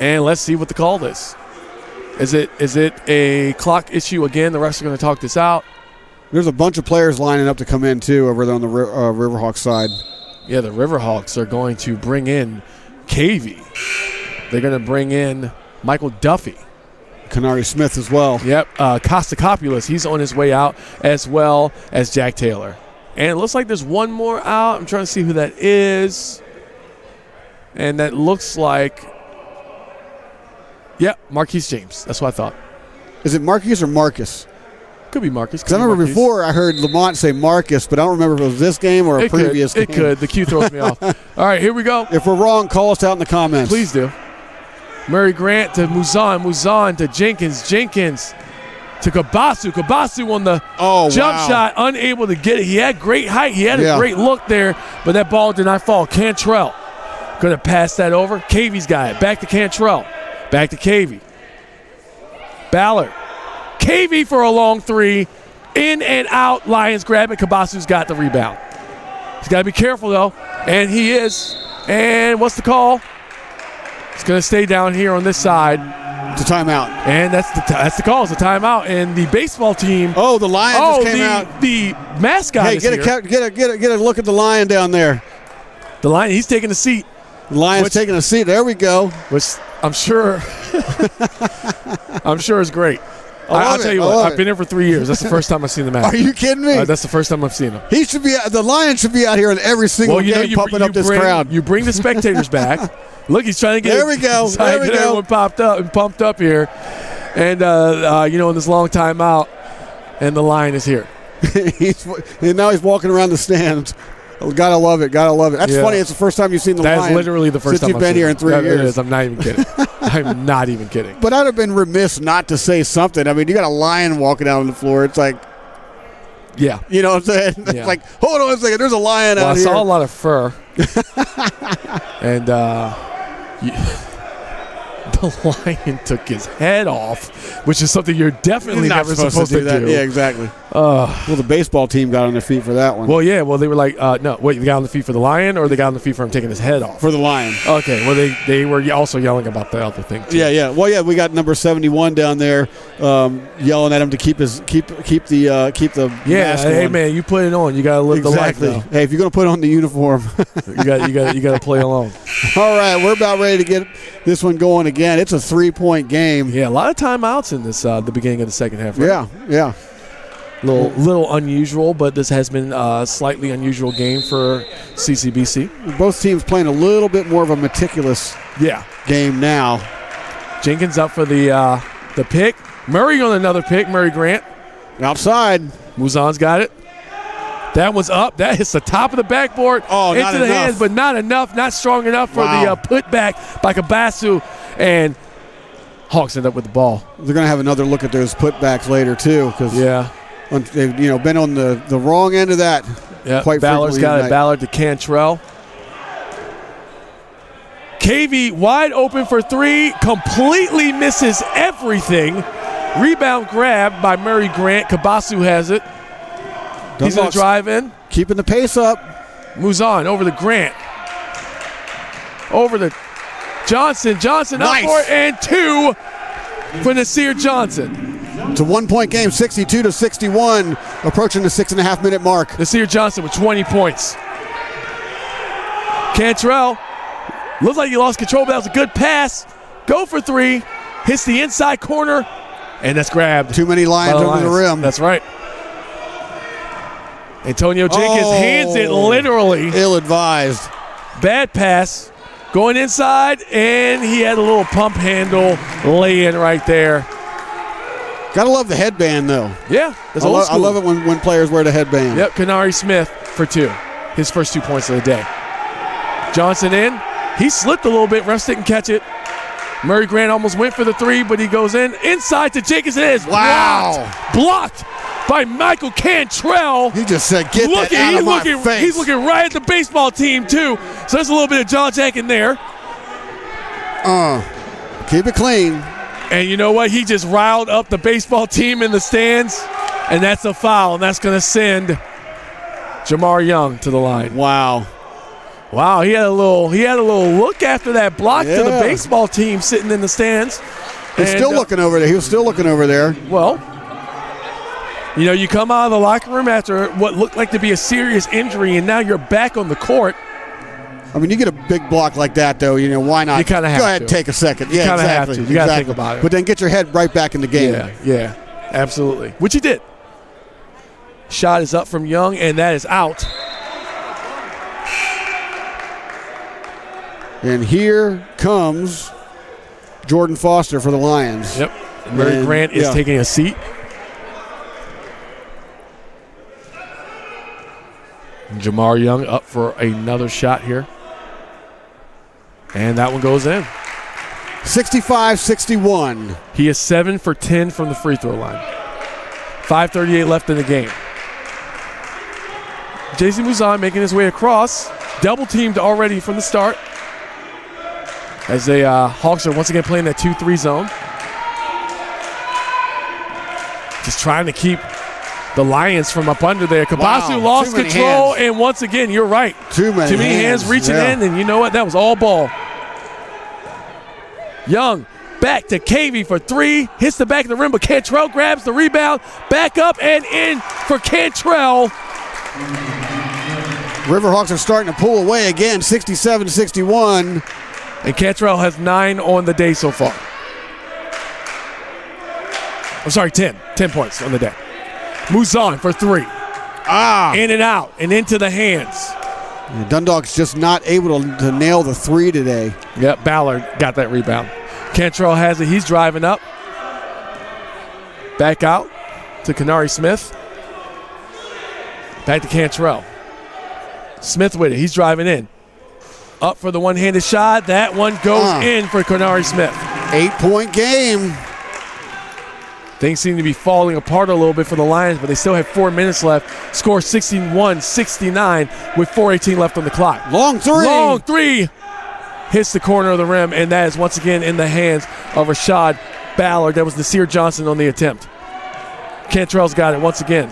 And let's see what the call is. Is it a clock issue again? The refs are going to talk this out. There's a bunch of players lining up to come in, too, over there on the Riverhawks side. Yeah, the Riverhawks are going to bring in Cavey. They're going to bring in Michael Duffy. Canary Smith as well. Yep. Kostakopoulos, he's on his way out, as well as Jack Taylor. And it looks like there's one more out. I'm trying to see who that is. And that looks like, Marquise James. That's what I thought. Is it Marquise or Marcus? Could be Marcus. Because I remember before I heard Lamont say Marcus, but I don't remember if it was this game or a previous game. It could. The cue throws me off. All right, here we go. If we're wrong, call us out in the comments. Please do. Murray Grant to Muzan to Jenkins to Kabasu on the jump shot, unable to get it. He had great height. He had a great look there, but that ball did not fall. Cantrell going to pass that over. Cavey's got it. Back to Cantrell. Back to Cavey. Ballard. Cavey for a long three. In and out. Lions grab it. Kabasu's got the rebound. He's got to be careful, though. And he is. And what's the call? It's going to stay down here on this side. It's a timeout. And that's the call. It's a timeout. And the baseball team. Oh, the Lion just came out. The mascot is here. Get a look at the Lion down there. The Lion, he's taking a seat. The Lion's taking a seat. There we go. Which I'm sure is great. I'll tell you what, I've been here for 3 years. That's the first time I've seen the mascot. Are you kidding me? That's the first time I've seen him. The Lion should be out here in every single game pumping up this crowd. You bring the spectators back. Look, he's trying to get everyone popped up and pumped up here. And, in this long timeout, and the Lion is here. And now he's walking around the stands. Gotta love it. That's funny. It's the first time you've seen the Lion. That's literally the first time you've been here in 3 years. It is. I'm not even kidding. I'm not even kidding. But I'd have been remiss not to say something. I mean, you got a lion walking out on the floor. It's like, yeah. You know what I'm saying? Yeah. It's like, hold on a second. There's a lion out here. I saw a lot of fur. And the lion took his head off, which is something you're definitely never supposed to do. Yeah, exactly. Well, the baseball team got on their feet for that one. Well, yeah. Well, they were like, no, wait, they got on the feet for the Lion, or they got on the feet for him taking his head off? For the Lion. Okay. Well, they were also yelling about the other thing, too. Yeah. Well, yeah, we got number 71 down there yelling at him to keep the mask on. Hey, man, you put it on. You got to live the life now. Hey, if you're going to put on the uniform. you got to play along. All right, we're about ready to get this one going again. It's a 3-point game. Yeah, a lot of timeouts in this the beginning of the second half. Right? Yeah. Little unusual, but this has been a slightly unusual game for CCBC. Both teams playing a little bit more of a meticulous game now. Jenkins up for the pick. Murray on another pick. Murray Grant. Outside. Muzan's got it. That one's up. That hits the top of the backboard into the hands, but not enough, not strong enough for the putback by Kabasu. And Hawks end up with the ball. They're going to have another look at those putbacks later, too. They've been on the wrong end of that. Yeah, quite Ballard's got it. Ballard to Cantrell. KV wide open for three. Completely misses everything. Rebound grab by Murray Grant. Kabasu has it. He's going to drive in. Keeping the pace up. Muzan over to Grant. Over to Johnson. Johnson nice. Up for it, and two for Nasir Johnson. It's a 1-point game, 62-61, approaching the 6.5-minute mark. Nasir Johnson with 20 points. Cantrell looks like he lost control, but that was a good pass. Go for three. Hits the inside corner, and that's grabbed. Too many Lions over the rim. That's right. Antonio Jenkins hands it literally. Ill-advised. Bad pass. Going inside, and he had a little pump handle lay-in right there. Gotta love the headband, though. Yeah, that's old school. I love it when players wear the headband. Yep, Kanari Smith for two. His first 2 points of the day. Johnson in. He slipped a little bit. refs didn't catch it. Murray Grant almost went for the three, but he goes in. Inside to Jenkins. It is blocked by Michael Cantrell. He just said, get that out of my face. He's looking right at the baseball team, too. So there's a little bit of jaw jacking there. Keep it clean. And you know what? He just riled up the baseball team in the stands, and that's a foul, and that's going to send Jamar Young to the line. Wow, he had a little look after that block to the baseball team sitting in the stands. He's still looking over there. He was still looking over there. Well, you come out of the locker room after what looked like to be a serious injury, and now you're back on the court. I mean, you get a big block like that, though. Why not? You kind of have to. Go ahead and take a second. You kind of have to. You got to think about it. But then get your head right back in the game. Yeah, absolutely. Which he did. Shot is up from Young, and that is out. And here comes Jordan Foster for the Lions. Yep. Murray Grant is taking a seat. And Jamar Young up for another shot here. And that one goes in. 65-61. He is 7 for 10 from the free throw line. 5:38 left in the game. J.C. Muzan making his way across. Double teamed already from the start. As the Hawks are once again playing that 2-3 zone. Just trying to keep the Lions from up under there. Kabasu lost control, and once again, you're right. Too many hands reaching in, and you know what? That was all ball. Young back to KV for three. Hits the back of the rim, but Cantrell grabs the rebound. Back up and in for Cantrell. Riverhawks are starting to pull away again, 67-61. And Cantrell has 9 on the day so far. I'm sorry, 10. 10 points on the day. Muzan for three. In and out and into the hands. Yeah, Dundalk's just not able to nail the three today. Yep, Ballard got that rebound. Cantrell has it. He's driving up. Back out to Kanari Smith. Back to Cantrell. Smith with it. He's driving in. Up for the one-handed shot. That one goes in for Kanari Smith. 8-point game. Things seem to be falling apart a little bit for the Lions, but they still have 4 minutes left. Score 61-69 with 4:18 left on the clock. Long three. Hits the corner of the rim, and that is once again in the hands of Rashad Ballard. That was Nasir Johnson on the attempt. Cantrell's got it once again.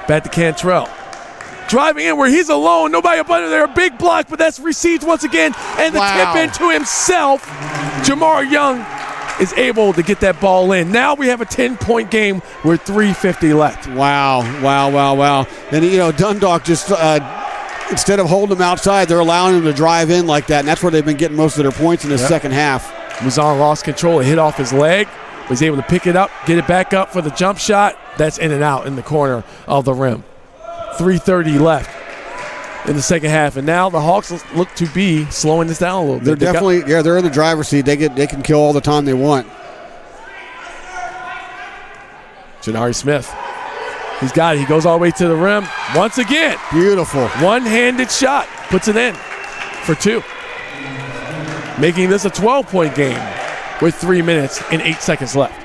Back to Cantrell. Driving in where he's alone. Nobody up under there. A big block, but that's received once again. And the tip into himself. Jamar Young is able to get that ball in. Now we have a 10-point game with 3:50 left. Wow. And, Dundalk just, instead of holding them outside, they're allowing them to drive in like that. And that's where they've been getting most of their points in the second half. Muzan lost control. It hit off his leg. Was able to pick it up, get it back up for the jump shot. That's in and out in the corner of the rim. 3:30 left in the second half, and now the Hawks look to be slowing this down a little bit. They're in the driver's seat. They can kill all the time they want. Janari Smith, he's got it. He goes all the way to the rim once again. Beautiful. One-handed shot, puts it in for 2, making this a 12-point game with 3 minutes and 8 seconds left.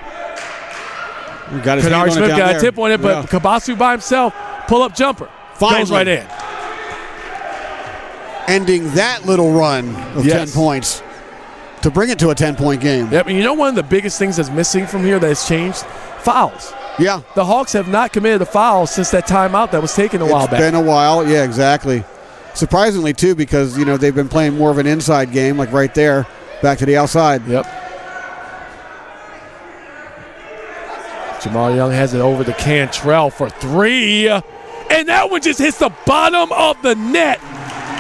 Janari Smith got a tip on it, but Kabasu by himself. Pull-up jumper. Finally. Goes right in. Ending that little run of 10 points to bring it to a 10-point game. Yep, and you know one of the biggest things that's missing from here that has changed? Fouls. Yeah. The Hawks have not committed a foul since that timeout that was taken a while back. It's been a while. Yeah, exactly. Surprisingly, too, because, they've been playing more of an inside game, like right there, back to the outside. Yep. Jamal Young has it over to Cantrell for 3. And that one just hits the bottom of the net.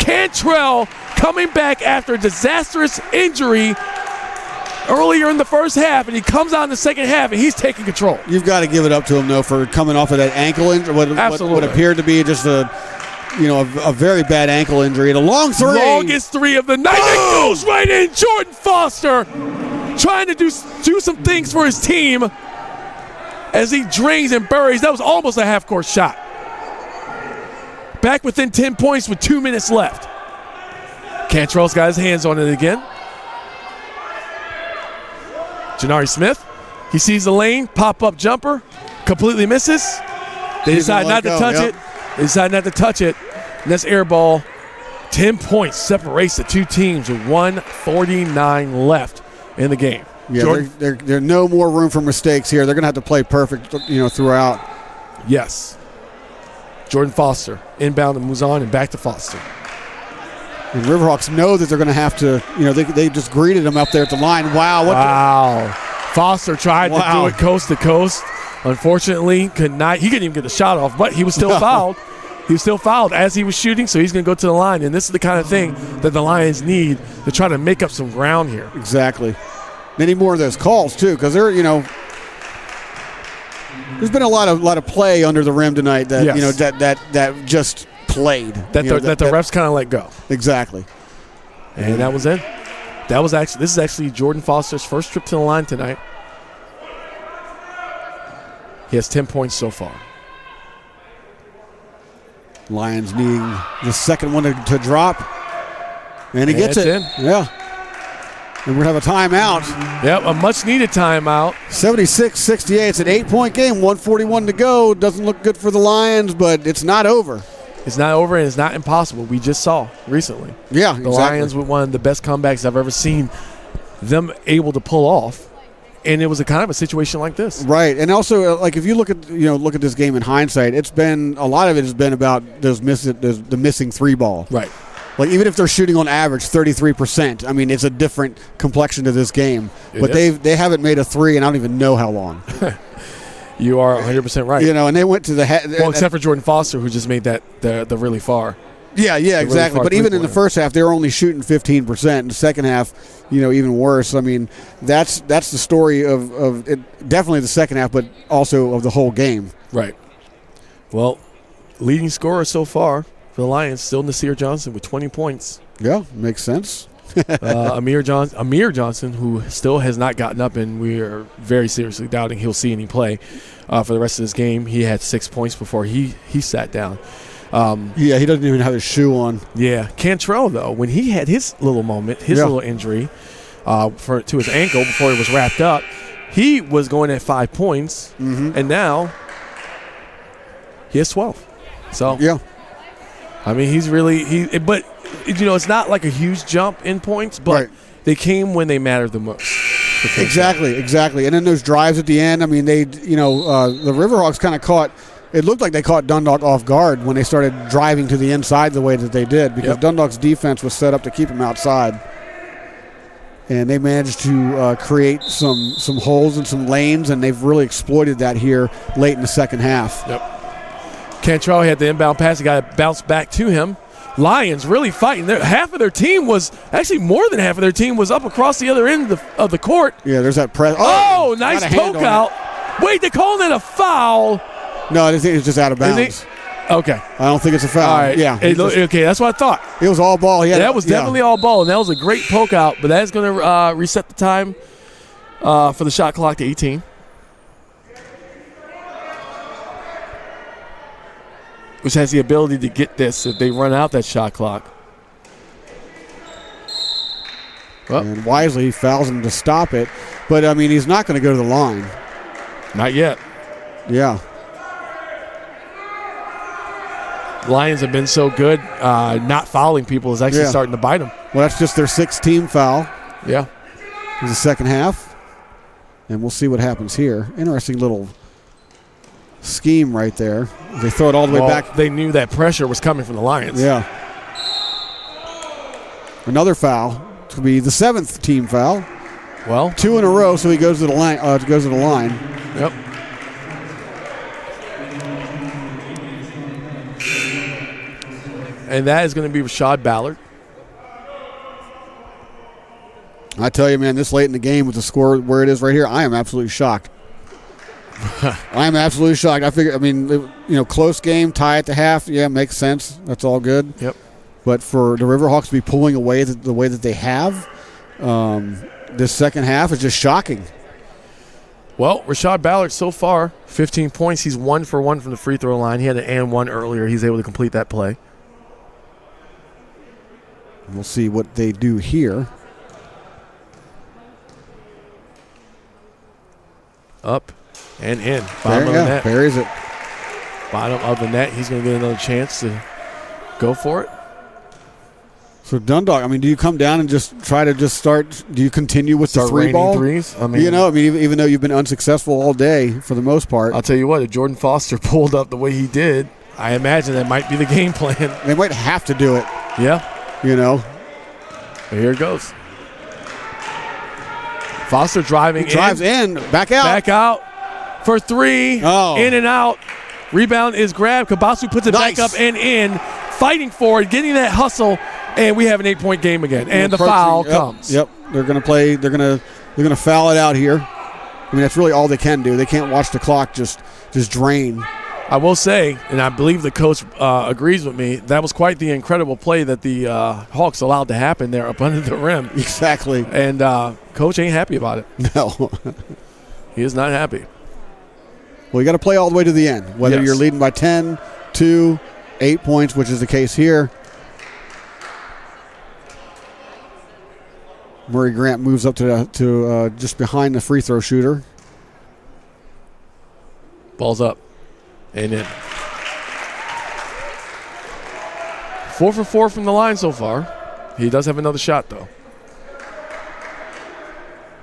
Cantrell coming back after a disastrous injury earlier in the first half, and he comes out in the second half, and he's taking control. You've got to give it up to him, though, for coming off of that ankle injury. What appeared to be just a very bad ankle injury. And a long 3. Longest 3 of the night. It goes right in. Jordan Foster trying to do some things for his team as he drains and buries. That was almost a half-court shot. Back within 10 points with 2 minutes left. Cantrell's got his hands on it again. Janari Smith, he sees the lane, pop-up jumper, completely misses. They decide not to touch it. They decide not to touch it, and that's air ball. 10 points separates the two teams with 1:49 left in the game. Yeah, there's no more room for mistakes here. They're going to have to play perfect, throughout. Yes. Jordan Foster inbound to Muzan and back to Foster. And Riverhawks know that they're going to have to, they just greeted him up there at the line. Wow. Foster tried to do it coast to coast. Unfortunately, could not. He couldn't even get the shot off, but he was still fouled. He was still fouled as he was shooting, so he's going to go to the line. And this is the kind of thing that the Lions need to try to make up some ground here. Exactly. They need more of those calls, too, because they're, there's been a lot of play under the rim tonight that, that just played. That the refs kind of let go. Exactly. And that was it. This is actually Jordan Foster's first trip to the line tonight. He has 10 points so far. Lions needing the second one to drop. And he gets it. Yeah. And we're going to have a timeout. Yep, a much-needed timeout. 76-68. It's an 8-point game, 1:41 to go. Doesn't look good for the Lions, but it's not over. It's not over, and it's not impossible. We just saw recently. Yeah, the Lions with one of the best comebacks I've ever seen them able to pull off. And it was a kind of a situation like this. Right. And also, if you look at this game in hindsight, a lot of it has been about the missing 3 ball. Right. Like, even if they're shooting on average 33%, I mean, it's a different complexion to this game. But they haven't made a 3 in I don't even know how long. You are 100% right. And they went to the well, except for Jordan Foster, who just made that the really far. Yeah, exactly. But even in the first half, they were only shooting 15%. In the second half, even worse. I mean, that's the story of it, definitely the second half, but also of the whole game. Right. Well, leading scorer so far for the Lions, still Nasir Johnson with 20 points. Yeah, makes sense. Amir Johnson, who still has not gotten up, and we are very seriously doubting he'll see any play for the rest of this game. He had 6 points before he sat down. He doesn't even have his shoe on. Yeah. Cantrell, though, when he had his little moment, little injury to his ankle before he was wrapped up, he was going at 5 points, and now he has 12. So, yeah. I mean, he's really it's not like a huge jump in points, but they came when they mattered the most. Exactly. And then those drives at the end, I mean, the Riverhawks kind of caught – it looked like they caught Dundalk off guard when they started driving to the inside the way that they did because Dundalk's defense was set up to keep them outside. And they managed to create some holes and some lanes, and they've really exploited that here late in the second half. Yep. Cantrell had the inbound pass. He got it bounced back to him. Lions really fighting. Half of their team was – actually more than half of their team was up across the other end of the court. Yeah, there's that press. Oh, nice poke out. Wait, they called it a foul. No, I think it's just out of bounds. Okay. I don't think it's a foul. All right. Yeah. Okay, that's what I thought. It was all ball. That was definitely all ball, and that was a great poke out, but that's going to reset the time for the shot clock to 18. Which has the ability to get this if they run out that shot clock. Well, and Wisely fouls him to stop it, but, I mean, he's not going to go to the line. Not yet. Yeah. Lions have been so good, not fouling people is actually starting to bite them. Well, that's just their sixth team foul. Yeah. In the second half. And we'll see what happens here. Interesting little scheme right there. They throw it all the way back. They knew that pressure was coming from the Lions. Yeah. Another foul. It's going to be the seventh team foul. Well, 2 in a row, so he goes to the line. Yep. And that is going to be Rashad Ballard. I tell you, man, this late in the game with the score where it is right here, I am absolutely shocked. I am absolutely shocked. I figure, close game, tie at the half, makes sense. That's all good. Yep. But for the Riverhawks to be pulling away the way that they have, this second half is just shocking. Well, Rashad Ballard so far, 15 points. He's 1 for 1 from the free throw line. He had an and one earlier. He's able to complete that play. We'll see what they do here. Up and in. Bottom of the net. Buries it. Bottom of the net. He's going to get another chance to go for it. So Dundalk, do you come down and just try to start? Do you continue with the three ball? Threes? Even though you've been unsuccessful all day for the most part. I'll tell you what, if Jordan Foster pulled up the way he did, I imagine that might be the game plan. They might have to do it. Yeah. But here it goes. Foster driving in. Drives in. Back out. Back out for three. Oh. In and out. Rebound is grabbed. Kabasu puts it back up and in. Fighting for it. Getting that hustle. And we have an 8-point game again. And the foul comes. Yep. They're going to play. They're going to foul it out here. That's really all they can do. They can't watch the clock just drain. I will say, and I believe the coach agrees with me, that was quite the incredible play that the Hawks allowed to happen there up under the rim. Exactly. And coach ain't happy about it. No. He is not happy. Well, you got to play all the way to the end, whether you're leading by 10, 2, 8 points, which is the case here. Murray Grant moves up to just behind the free throw shooter. Ball's up and in. 4 for 4 from the line so far. He does have another shot, though.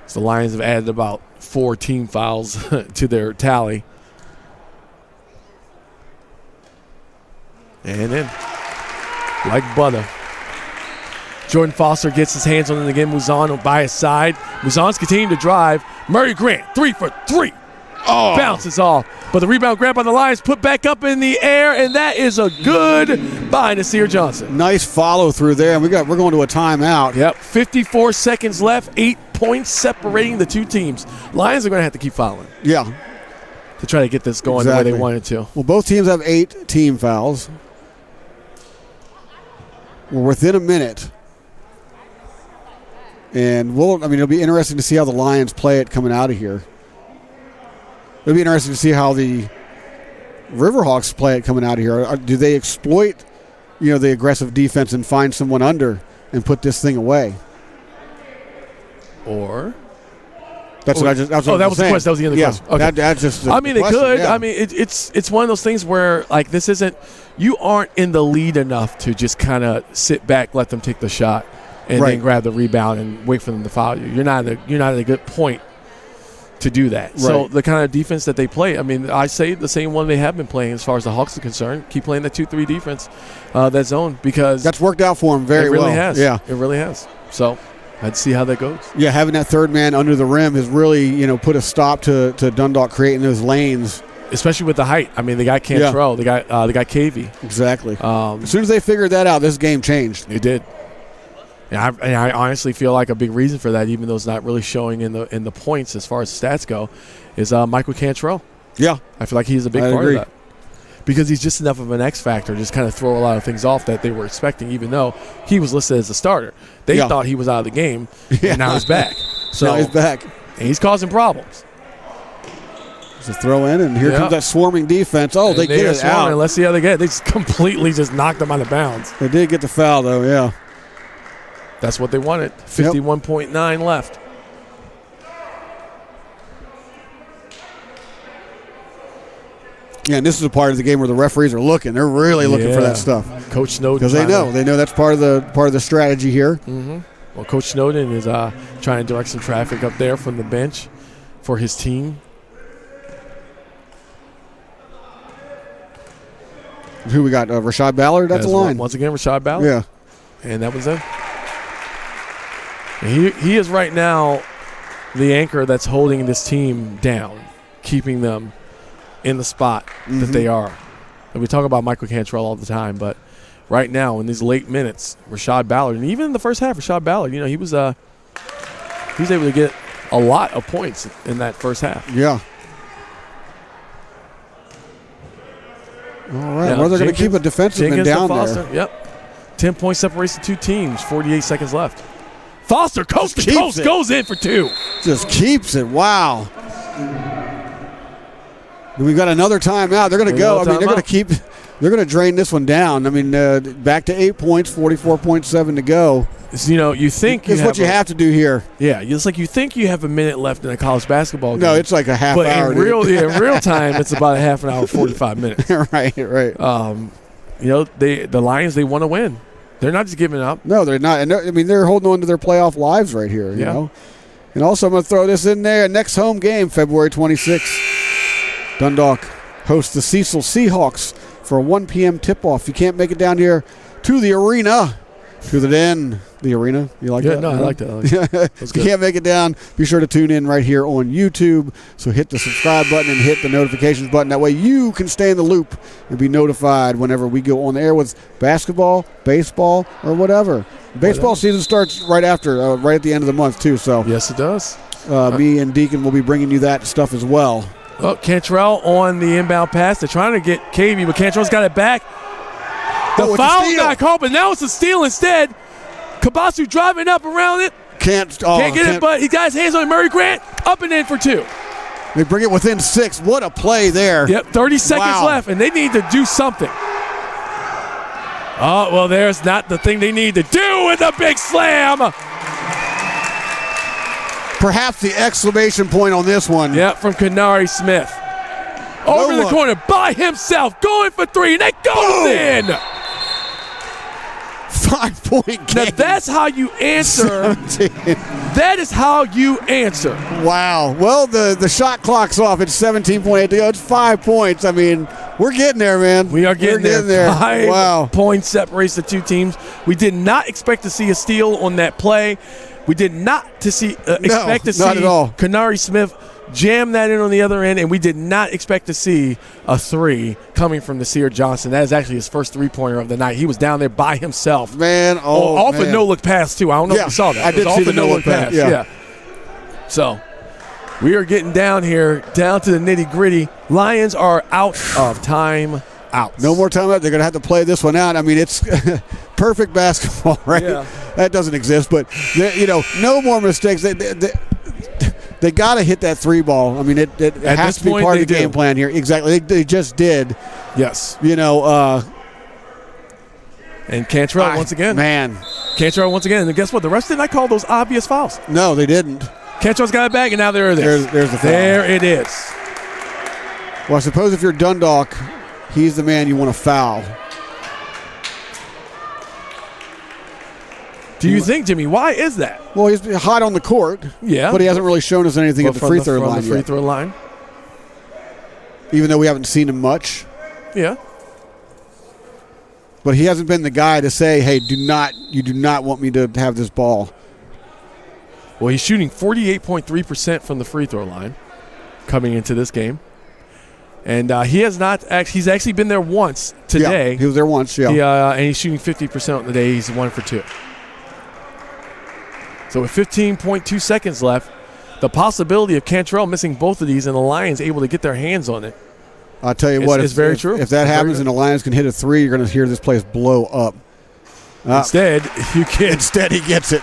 So the Lions have added about 4 team fouls to their tally. And in. Like butter. Jordan Foster gets his hands on it again. Muzan by his side. Muzan's continuing to drive. Murray Grant, 3 for 3. Oh. Bounces off. But the rebound grabbed by the Lions, put back up in the air, and that is a good by Nasir Johnson. Nice follow through there. And we're going to a timeout. Yep. 54 seconds left. 8 points separating the two teams. Lions are going to have to keep fouling. Yeah. To try to get this going the way they wanted to. Well, both teams have 8 team fouls. We're within a minute. And it'll be interesting to see how the Lions play it coming out of here. It'll be interesting to see how the Riverhawks play it coming out of here. Do they exploit, the aggressive defense and find someone under and put this thing away? Or that was the question. That was the end of the question. Okay. That's just. They could. Yeah. It's one of those things where this isn't. You aren't in the lead enough to just kind of sit back, let them take the shot. and Right. then grab the rebound and wait for them to foul you. You're not at a good point to do that. Right. So the kind of defense that they play, I mean, I say the same one they have been playing as far as the Hawks are concerned. Keep playing the 2-3 defense, that zone, because That's worked out for them very well. It really has. Yeah. It really has. So I'd see how that goes. Yeah, having that third man under the rim has really, put a stop to Dundalk creating those lanes. Especially with the height. I mean, they got Cantrell, they got KV. Exactly. As soon as they figured that out, this game changed. It did. And I honestly feel like a big reason for that, even though it's not really showing in the points as far as stats go, is Michael Cantrell. Yeah. I feel like he's a big part of that. Because he's just enough of an X factor, just kind of throw a lot of things off that they were expecting, even though he was listed as a starter. They thought he was out of the game, and now he's back. So now he's back. And he's causing problems. It's a throw in, and here comes that swarming defense. Oh, they get it out. Let's see how they get it. They just completely just knocked them out of bounds. They did get the foul, though, yeah. That's what they wanted. 51.9 left. Yeah, and this is a part of the game where the referees are looking. They're really looking for that stuff. Coach Snowden, because they know that's part of the strategy here. Mm-hmm. Well, Coach Snowden is trying to direct some traffic up there from the bench for his team. Who we got? Rashad Ballard. That's the line. Once again, Rashad Ballard. Yeah, and that was him. He is right now the anchor that's holding this team down, keeping them in the spot that they are. And we talk about Michael Cantrell all the time, but right now in these late minutes, Rashad Ballard, and even in the first half, Rashad Ballard, he was able to get a lot of points in that first half. Yeah. All right. Well, they're going to keep a defensive man down there. Yep. 10-point separation, two teams. 48 seconds left. Foster, coast to coast, goes in for two. Just keeps it. Wow. And we've got another timeout. They're going to go. I mean, they're going to keep. They're going to drain this one down. I mean, back to 8 points, 44.7 to go. You think it's what you have to do here. Yeah, it's like you think you have a minute left in a college basketball game. No, it's like a half hour. But in real time, it's about a half an hour, 45 minutes. Right. The Lions, they want to win. They're not just giving up. No, they're not. And they're holding on to their playoff lives right here. You know. And also, I'm going to throw this in there. Next home game, February 26th. Dundalk hosts the Cecil Seahawks for a 1 p.m. tip-off. You can't make it down here to the arena, to the den. The arena? You like that? No, I like that. If you can't make it down, be sure to tune in right here on YouTube. So hit the subscribe button and hit the notifications button. That way you can stay in the loop and be notified whenever we go on the air with basketball, baseball, or whatever. Baseball season starts right after, right at the end of the month, too. So yes, it does. Me and Deacon will be bringing you that stuff as well. Oh, Cantrell on the inbound pass. They're trying to get KV, but Cantrell's got it back. The foul got called, but now it's a steal instead. Kabasu driving up around it. Can't get it, but he got his hands on it. Murray Grant up and in for two. They bring it within 6. What a play there. Yep, 30 seconds left, and they need to do something. Oh, well, there's not the thing they need to do with a big slam. Perhaps the exclamation point on this one. Yep, from Kenari Smith. Over the corner by himself, going for three, and it goes in. 5-point game. Now that's how you answer. 17. That is how you answer. Wow. Well, the shot clock's off. It's 17.8 to go. It's 5 points. I mean, we're getting there, man. We are getting there. 5 points separates the two teams. We did not expect to see a steal on that play. We did not expect to see Kenari Smith jam that in on the other end, and we did not expect to see a three coming from Nasir Johnson. That is actually his first three-pointer of the night. He was down there by himself. Man, off a no-look pass, too. I don't know if you saw that. I did see the no-look pass. Yeah. So we are getting down here, down to the nitty-gritty. Lions are out of time. Out. No more timeout. They're going to have to play this one out. I mean, it's perfect basketball, right? Yeah. That doesn't exist, but, no more mistakes. They got to hit that three ball. I mean, it has to be part of the game plan here. Exactly. They just did. Yes. And Cantrell once again. Man. Cantrell once again. And guess what? The refs did not call those obvious fouls. No, they didn't. Cantrell's got it back, and now there it is. There's the foul. There it is. Well, I suppose if you're Dundalk, he's the man you want to foul. Do you think, Jimmy, why is that? Well, he's hot on the court. Yeah. But he hasn't really shown us anything at the free throw line yet. Free throw line. Even though we haven't seen him much. Yeah. But he hasn't been the guy to say, hey, you do not want me to have this ball. Well, he's shooting 48.3% from the free throw line coming into this game. And he's actually been there once today. Yeah, he was there once, yeah. And he's shooting 50% on the day. He's 1 for 2. So with 15.2 seconds left, the possibility of Cantrell missing both of these and the Lions able to get their hands on it. I'll tell you what, it's very true. If that happens and the Lions can hit a three, you're going to hear this place blow up. Instead, you can. Instead, he gets it.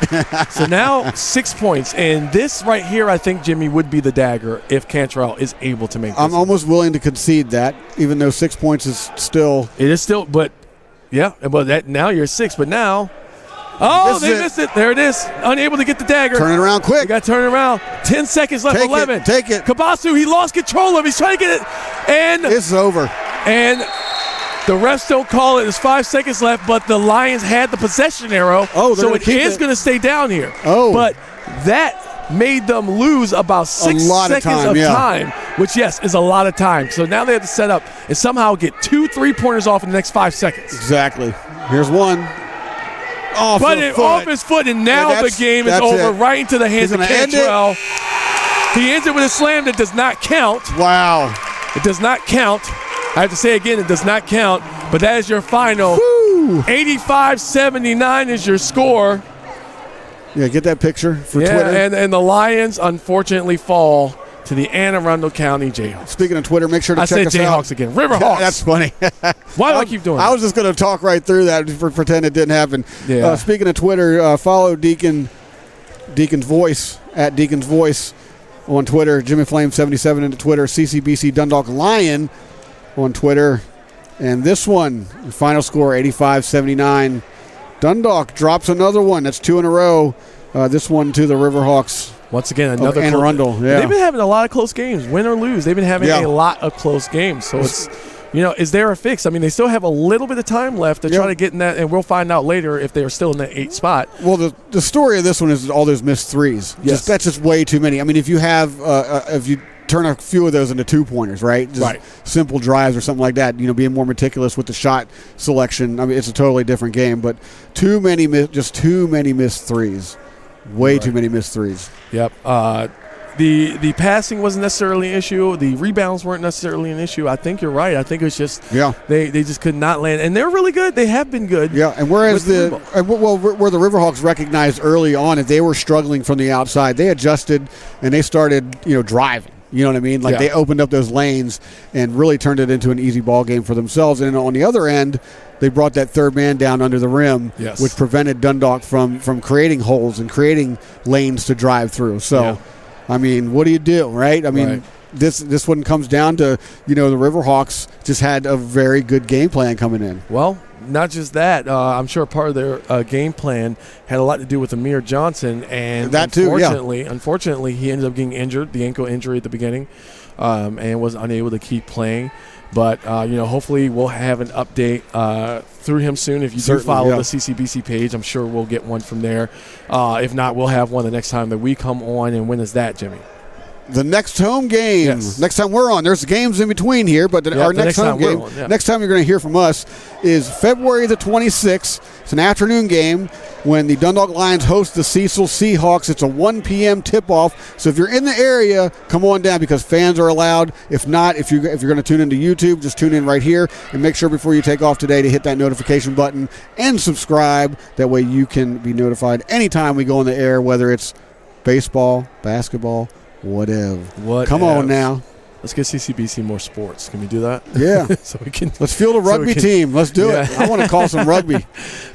So now 6 points. And this right here, I think, Jimmy, would be the dagger if Cantrell is able to make this. I'm almost willing to concede that, even though 6 points is still. It is still, but, yeah. But that now you're 6. But now. Oh, they missed it. There it is. Unable to get the dagger. Turn it around quick. You got to turn it around. 10 seconds left. 11. Take it. Kabasu, he lost control of it. He's trying to get it. And it's over. And the refs don't call it. There's 5 seconds left, but the Lions had the possession arrow. Oh, so it is going to stay down here. Oh. But that made them lose about 6 seconds of time, which, yes, is a lot of time. So now they have to set up and somehow get 2 3-pointers off in the next 5 seconds. Exactly. Here's one. Off his foot, and now the game is over right into the hands of Cantrell. He ends it with a slam that does not count. Wow. It does not count. I have to say again, it does not count. But that is your final. 85-79 is your score. Yeah, get that picture for Twitter. And the Lions, unfortunately, fall to the Anne Arundel County Jayhawks. Speaking of Twitter, make sure to check us out. I said Jayhawks again. Riverhawks. That's funny. Why do I keep doing that? I was just going to talk right through that for pretend it didn't happen. Yeah. Speaking of Twitter, follow Deacon's Voice at Deacon's Voice on Twitter. Jimmy Flame 77 into Twitter. CCBC Dundalk Lion on Twitter. And this one, the final score 85-79. Dundalk drops another one. That's 2 in a row. This one to the Riverhawks. Once again, another Anne Arundel. Yeah. They've been having a lot of close games, win or lose. They've been having a lot of close games. So it's, is there a fix? I mean, they still have a little bit of time left to try to get in that, and we'll find out later if they are still in that 8th spot. Well, the story of this one is all those missed threes. Yes. That's just way too many. I mean, if you turn a few of those into 2-pointers, right? Just simple drives or something like that, being more meticulous with the shot selection. I mean, it's a totally different game, but too many missed threes. Way too many missed threes. Yep. The passing wasn't necessarily an issue. The rebounds weren't necessarily an issue. I think you're right. I think it's just they just could not land. And they're really good. They have been good. Yeah, and whereas where the Riverhawks recognized early on that they were struggling from the outside, they adjusted and they started, driving. You know what I mean? Like they opened up those lanes and really turned it into an easy ball game for themselves. And on the other end, they brought that third man down under the rim, which prevented Dundalk from creating holes and creating lanes to drive through. So, I mean, what do you do, right? I mean, this one comes down to, the Riverhawks just had a very good game plan coming in. Well, not just that. I'm sure part of their game plan had a lot to do with Amir Johnson, and that unfortunately, he ended up getting injured, the ankle injury at the beginning, and was unable to keep playing. But, hopefully we'll have an update through him soon. If you do follow the CCBC page, I'm sure we'll get one from there. If not, we'll have one the next time that we come on. And when is that, Jimmy? The next home game. Yes. Next time we're on. There's games in between here, but our next home game, next time you're going to hear from us is February the 26th. It's an afternoon game when the Dundalk Lions host the Cecil Seahawks. It's a 1 p.m. tip-off. So if you're in the area, come on down because fans are allowed. If not, if you're going to tune into YouTube, just tune in right here and make sure before you take off today to hit that notification button and subscribe. That way you can be notified anytime we go on the air, whether it's baseball, basketball, whatever. Come on now. Let's get CCBC more sports. Can we do that? Yeah. Let's field a rugby team. Let's do it. I want to call some rugby. All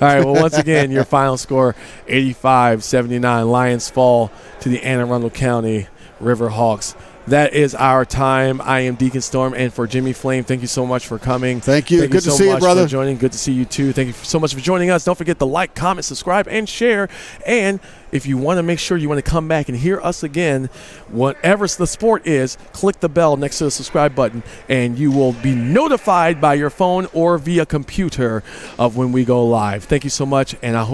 right. Well, once again, your final score, 85-79. Lions fall to the Anne Arundel County Riverhawks. That is our time. I am Deacon Storm, and for Jimmy Flame, thank you so much for coming. Thank you. Good to see you, brother. For joining. Good to see you too. Thank you so much for joining us. Don't forget to like, comment, subscribe, and share. And if you want to make sure you want to come back and hear us again, whatever the sport is, click the bell next to the subscribe button, and you will be notified by your phone or via computer of when we go live. Thank you so much, and I hope